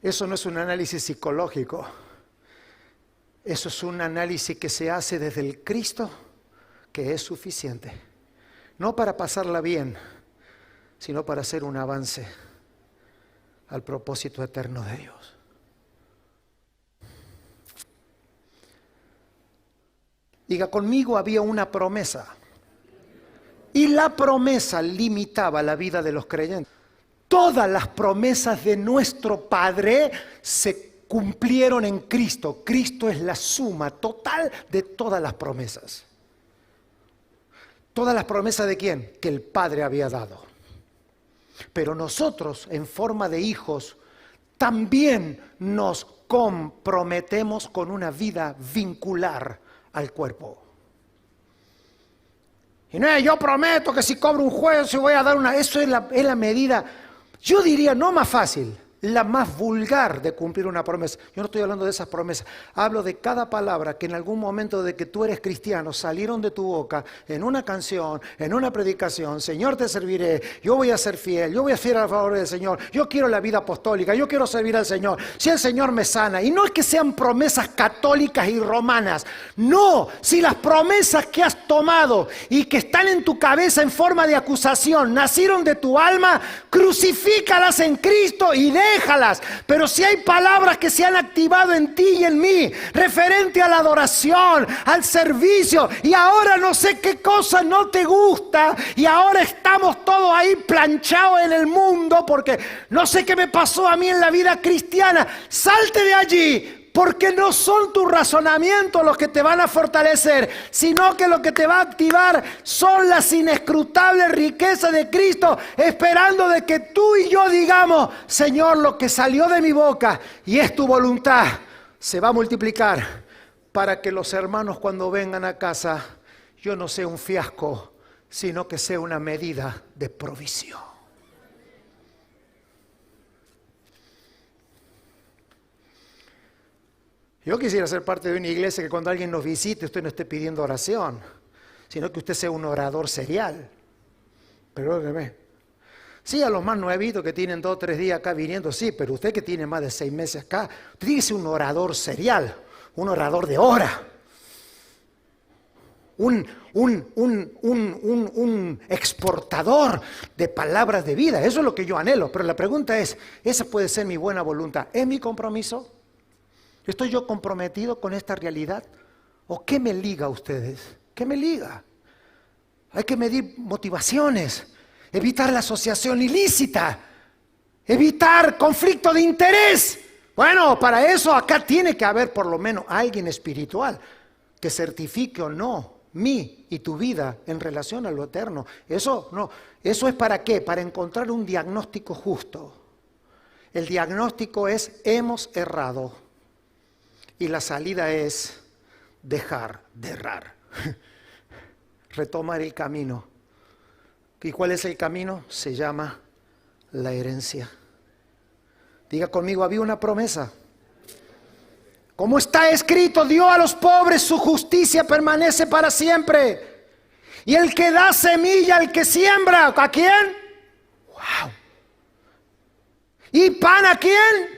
[SPEAKER 1] Eso no es un análisis psicológico. Eso es un análisis que se hace desde el Cristo, que es suficiente. No para pasarla bien, sino para hacer un avance al propósito eterno de Dios. Diga conmigo, había una promesa. Y la promesa limitaba la vida de los creyentes. Todas las promesas de nuestro Padre se cumplieron en Cristo. Cristo es la suma total de todas las promesas. ¿Todas las promesas de quién? Que el Padre había dado. Pero nosotros, en forma de hijos, también nos comprometemos con una vida vincular al cuerpo. Y no es, yo prometo que si cobro un juez voy a dar una... Eso es la medida, yo diría, no más fácil, la más vulgar de cumplir una promesa. Yo no estoy hablando de esas promesas. Hablo de cada palabra que en algún momento de que tú eres cristiano salieron de tu boca en una canción, en una predicación. Señor, te serviré, yo voy a ser fiel, yo voy a ser a favor del Señor, yo quiero la vida apostólica, yo quiero servir al Señor. Si el Señor me sana. Y no es que sean promesas católicas y romanas. No, si las promesas que has tomado y que están en tu cabeza en forma de acusación nacieron de tu alma, crucifícalas en Cristo y déjalas. Pero si hay palabras que se han activado en ti y en mí, referente a la adoración, al servicio, y ahora no sé qué cosa no te gusta, y ahora estamos todos ahí planchados en el mundo, porque no sé qué me pasó a mí en la vida cristiana, salte de allí. Porque no son tus razonamientos los que te van a fortalecer, sino que lo que te va a activar son las inescrutables riquezas de Cristo, esperando de que tú y yo digamos, Señor, lo que salió de mi boca y es tu voluntad, se va a multiplicar para que los hermanos cuando vengan a casa, yo no sea un fiasco, sino que sea una medida de provisión. Yo quisiera ser parte de una iglesia que cuando alguien nos visite usted no esté pidiendo oración, sino que usted sea un orador serial. Perdóneme. Sí, a los más nuevitos que tienen 2 o 3 días acá viniendo, sí, pero usted que tiene más de 6 meses acá, usted tiene que ser un orador serial, un orador de hora. Un exportador de palabras de vida. Eso es lo que yo anhelo. Pero la pregunta es, ¿esa puede ser mi buena voluntad? ¿Es mi compromiso? ¿Estoy yo comprometido con esta realidad? ¿O qué me liga a ustedes? ¿Qué me liga? Hay que medir motivaciones, evitar la asociación ilícita, evitar conflicto de interés. Bueno, para eso acá tiene que haber por lo menos alguien espiritual que certifique o no mi y tu vida en relación a lo eterno. Eso no, eso es ¿para qué? Para encontrar un diagnóstico justo. El diagnóstico es hemos errado. Y la salida es dejar de errar, retomar el camino. ¿Y cuál es el camino? Se llama la herencia. Diga conmigo, había una promesa. Como está escrito, dio a los pobres, su justicia permanece para siempre. Y el que da semilla, al que siembra, ¿a quién? ¡Wow! ¿Y pan a quién?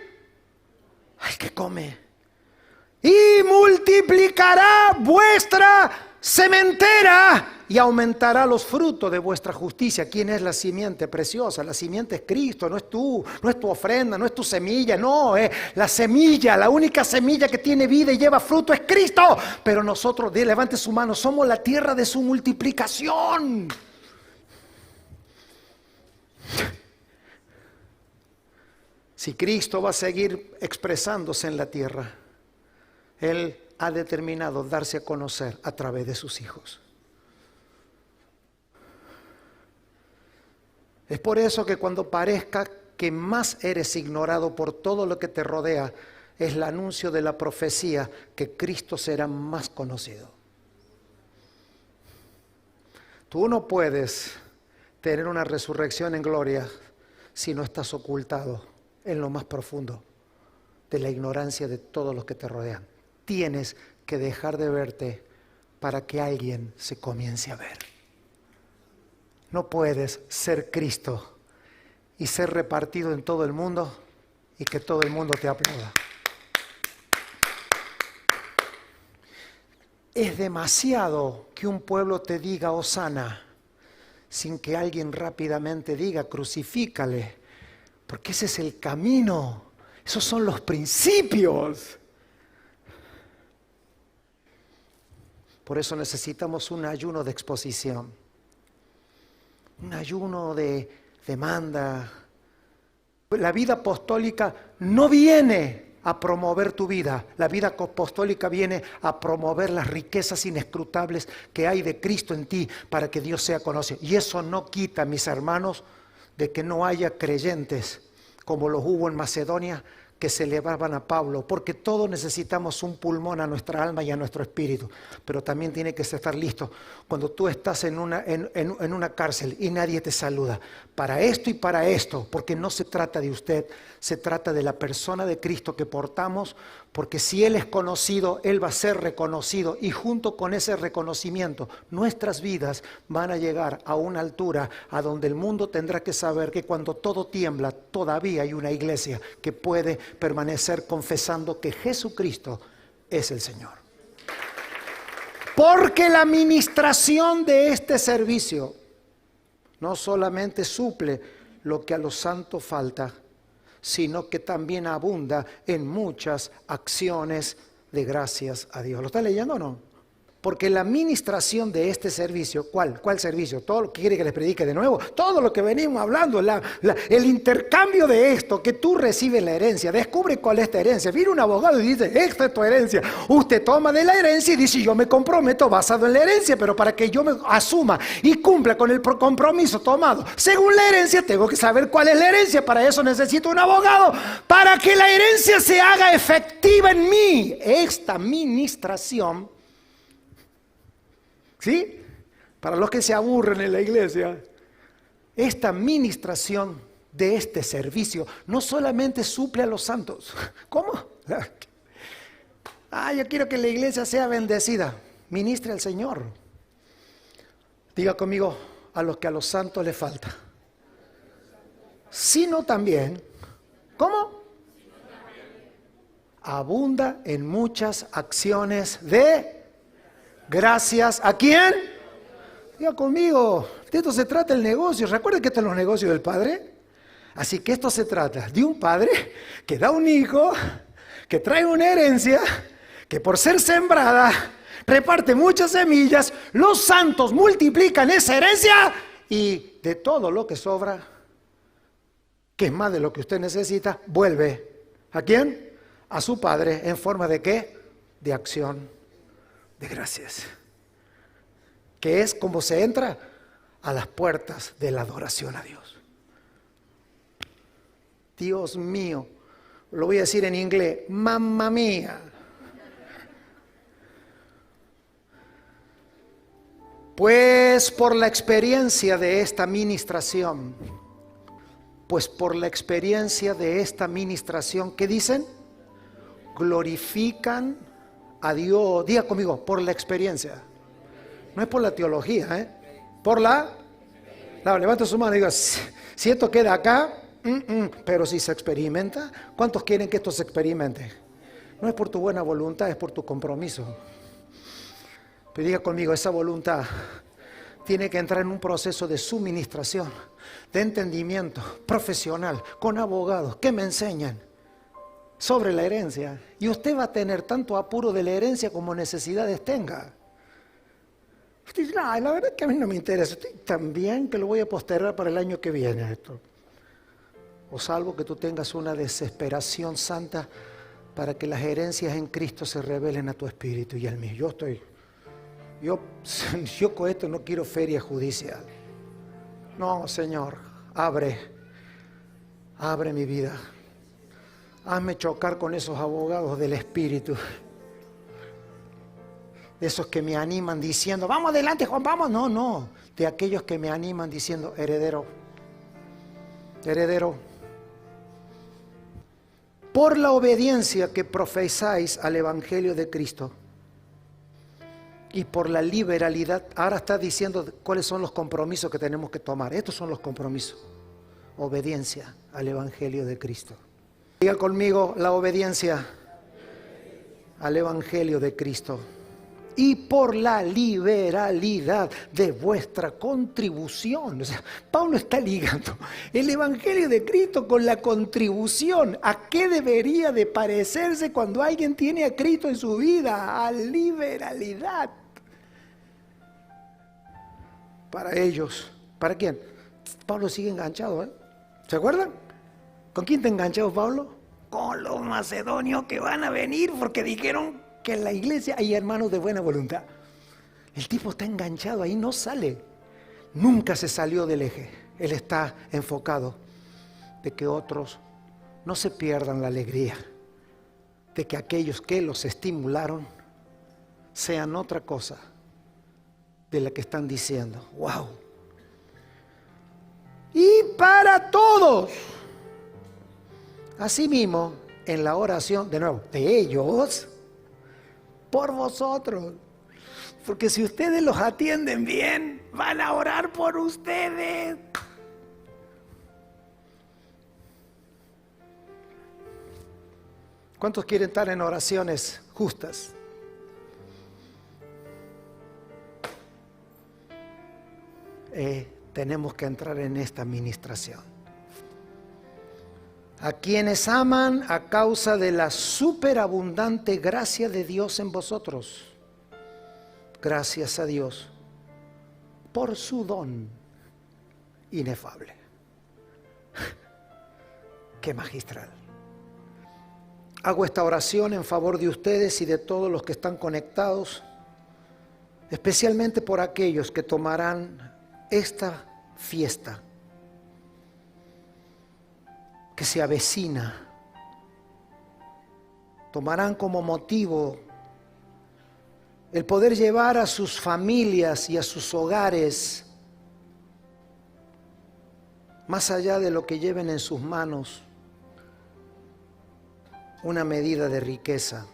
[SPEAKER 1] Al que come. Y multiplicará vuestra sementera y aumentará los frutos de vuestra justicia. ¿Quién es la simiente preciosa? La simiente es Cristo, no es tú, no es tu ofrenda, no es tu semilla, no, la semilla, la única semilla que tiene vida y lleva fruto es Cristo. Pero nosotros, levante su mano, somos la tierra de su multiplicación. Si Cristo va a seguir expresándose en la tierra, Él ha determinado darse a conocer a través de sus hijos. Es por eso que cuando parezca que más eres ignorado por todo lo que te rodea, es el anuncio de la profecía que Cristo será más conocido. Tú no puedes tener una resurrección en gloria si no estás ocultado en lo más profundo de la ignorancia de todos los que te rodean. Tienes que dejar de verte para que alguien se comience a ver. No puedes ser Cristo y ser repartido en todo el mundo y que todo el mundo te aplauda. Es demasiado que un pueblo te diga Hosana sin que alguien rápidamente diga crucifícale, porque ese es el camino, esos son los principios. Por eso necesitamos un ayuno de exposición, un ayuno de demanda. La vida apostólica no viene a promover tu vida, la vida apostólica viene a promover las riquezas inescrutables que hay de Cristo en ti para que Dios sea conocido. Y eso no quita, mis hermanos, de que no haya creyentes como los hubo en Macedonia que celebraban a Pablo, porque todos necesitamos un pulmón a nuestra alma y a nuestro espíritu, pero también tiene que estar listo cuando tú estás en una cárcel y nadie te saluda, para esto y para esto, porque no se trata de usted, se trata de la persona de Cristo que portamos, porque si Él es conocido, Él va a ser reconocido, y junto con ese reconocimiento, nuestras vidas van a llegar a una altura a donde el mundo tendrá que saber que cuando todo tiembla, todavía hay una iglesia que puede permanecer confesando que Jesucristo es el Señor. Porque la administración de este servicio no solamente suple lo que a los santos falta, sino que también abunda en muchas acciones de gracias a Dios. ¿Lo está leyendo o no? Porque la administración de este servicio, ¿cuál servicio? Todo lo que quiere que les predique de nuevo, todo lo que venimos hablando, el intercambio de esto, que tú recibes la herencia, descubre cuál es esta herencia. Viene un abogado y dice, esta es tu herencia. Usted toma de la herencia y dice, yo me comprometo basado en la herencia, pero para que yo me asuma y cumpla con el compromiso tomado según la herencia, tengo que saber cuál es la herencia. Para eso necesito un abogado, para que la herencia se haga efectiva en mí. Esta administración, ¿sí? Para los que se aburren en la iglesia, esta administración de este servicio no solamente suple a los santos. ¿Cómo? Yo quiero que la iglesia sea bendecida. Ministre al Señor. Diga conmigo, a los que a los santos les falta. Sino también, ¿cómo? Abunda en muchas acciones de gracias. ¿A quién? Diga conmigo, de esto se trata el negocio. Recuerden que esto es los negocios del Padre. Así que esto se trata de un padre que da un hijo, que trae una herencia, que por ser sembrada reparte muchas semillas. Los santos multiplican esa herencia y de todo lo que sobra, que es más de lo que usted necesita, vuelve. ¿A quién? A su Padre. ¿En forma de qué? De acción de gracias, que es como se entra a las puertas de la adoración a Dios. Dios mío, lo voy a decir en inglés, mamma mía. Pues por la experiencia de esta ministración, ¿qué dicen? Glorifican a Dios. Diga conmigo, por la experiencia. No es por la teología, por levanta su mano y diga, si esto queda acá, pero si se experimenta, ¿cuántos quieren que esto se experimente? No es por tu buena voluntad, es por tu compromiso. Pero diga conmigo, esa voluntad tiene que entrar en un proceso de suministración, de entendimiento profesional, con abogados que me enseñan sobre la herencia. Y usted va a tener tanto apuro de la herencia como necesidades tenga. Usted dice, no, la verdad es que a mí no me interesa. Estoy tan bien que lo voy a postergar para el año que viene esto. O salvo que tú tengas una desesperación santa para que las herencias en Cristo se revelen a tu espíritu y al mío. Yo con esto no quiero feria judicial. No, Señor, abre mi vida. Hazme chocar con esos abogados del espíritu. De esos que me animan diciendo, vamos adelante, Juan, vamos. No, de aquellos que me animan diciendo, heredero, por la obediencia que profesáis al Evangelio de Cristo y por la liberalidad. Ahora está diciendo cuáles son los compromisos que tenemos que tomar. Estos son los compromisos. Obediencia al Evangelio de Cristo. Diga conmigo, la obediencia al Evangelio de Cristo. Y por la liberalidad de vuestra contribución. O sea, Pablo está ligando el Evangelio de Cristo con la contribución. ¿A qué debería de parecerse cuando alguien tiene a Cristo en su vida? A liberalidad. Para ellos. ¿Para quién? Pablo sigue enganchado, ¿eh? ¿Se acuerdan? ¿Con quién está enganchado Pablo? Con los macedonios que van a venir porque dijeron que en la iglesia hay hermanos de buena voluntad. El tipo está enganchado ahí, no sale. Nunca se salió del eje. Él está enfocado de que otros no se pierdan la alegría, de que aquellos que los estimularon sean otra cosa de la que están diciendo. ¡Wow! Y para todos. Asimismo, en la oración, de nuevo, de ellos, por vosotros. Porque si ustedes los atienden bien, van a orar por ustedes. ¿Cuántos quieren estar en oraciones justas? Tenemos que entrar en esta administración. A quienes aman a causa de la superabundante gracia de Dios en vosotros. Gracias a Dios por su don inefable. Qué magistral. Hago esta oración en favor de ustedes y de todos los que están conectados, especialmente por aquellos que tomarán esta fiesta que se avecina, tomarán como motivo el poder llevar a sus familias y a sus hogares, más allá de lo que lleven en sus manos, una medida de riqueza.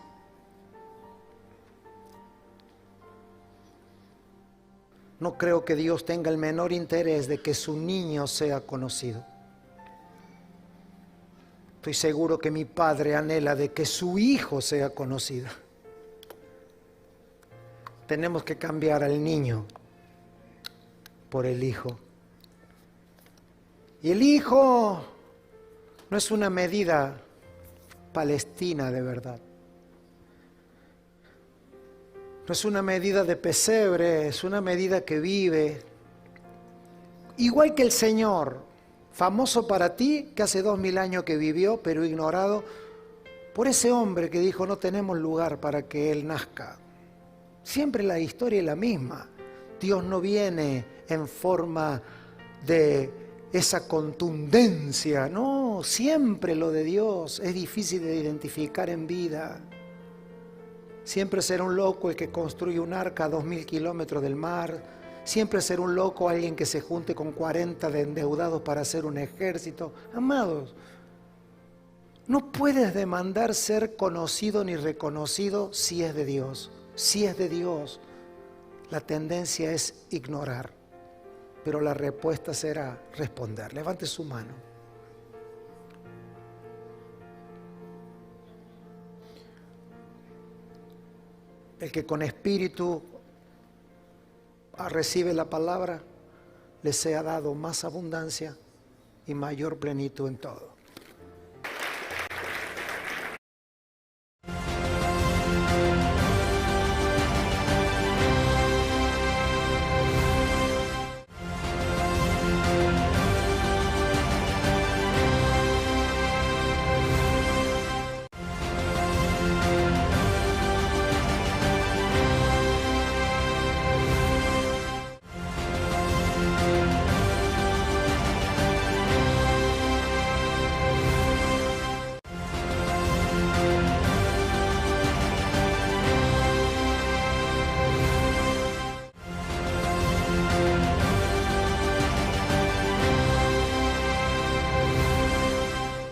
[SPEAKER 1] No creo que Dios tenga el menor interés de que su niño sea conocido. Estoy seguro que mi Padre anhela de que su hijo sea conocido. Tenemos que cambiar al niño por el hijo. Y el hijo no es una medida palestina de verdad. No es una medida de pesebre, es una medida que vive. Igual que el Señor, famoso para ti, que hace 2000 años que vivió, pero ignorado por ese hombre que dijo, no tenemos lugar para que Él nazca. Siempre la historia es la misma. Dios no viene en forma de esa contundencia, no, siempre lo de Dios es difícil de identificar en vida. Siempre será un loco el que construye un arca a 2000 kilómetros del mar. Siempre será un loco alguien que se junte con 40 de endeudados para hacer un ejército. Amados, no puedes demandar ser conocido ni reconocido si es de Dios. Si es de Dios, la tendencia es ignorar, pero la respuesta será responder. Levante su mano. El que con espíritu recibe la palabra, le sea dado más abundancia y mayor plenitud en todo.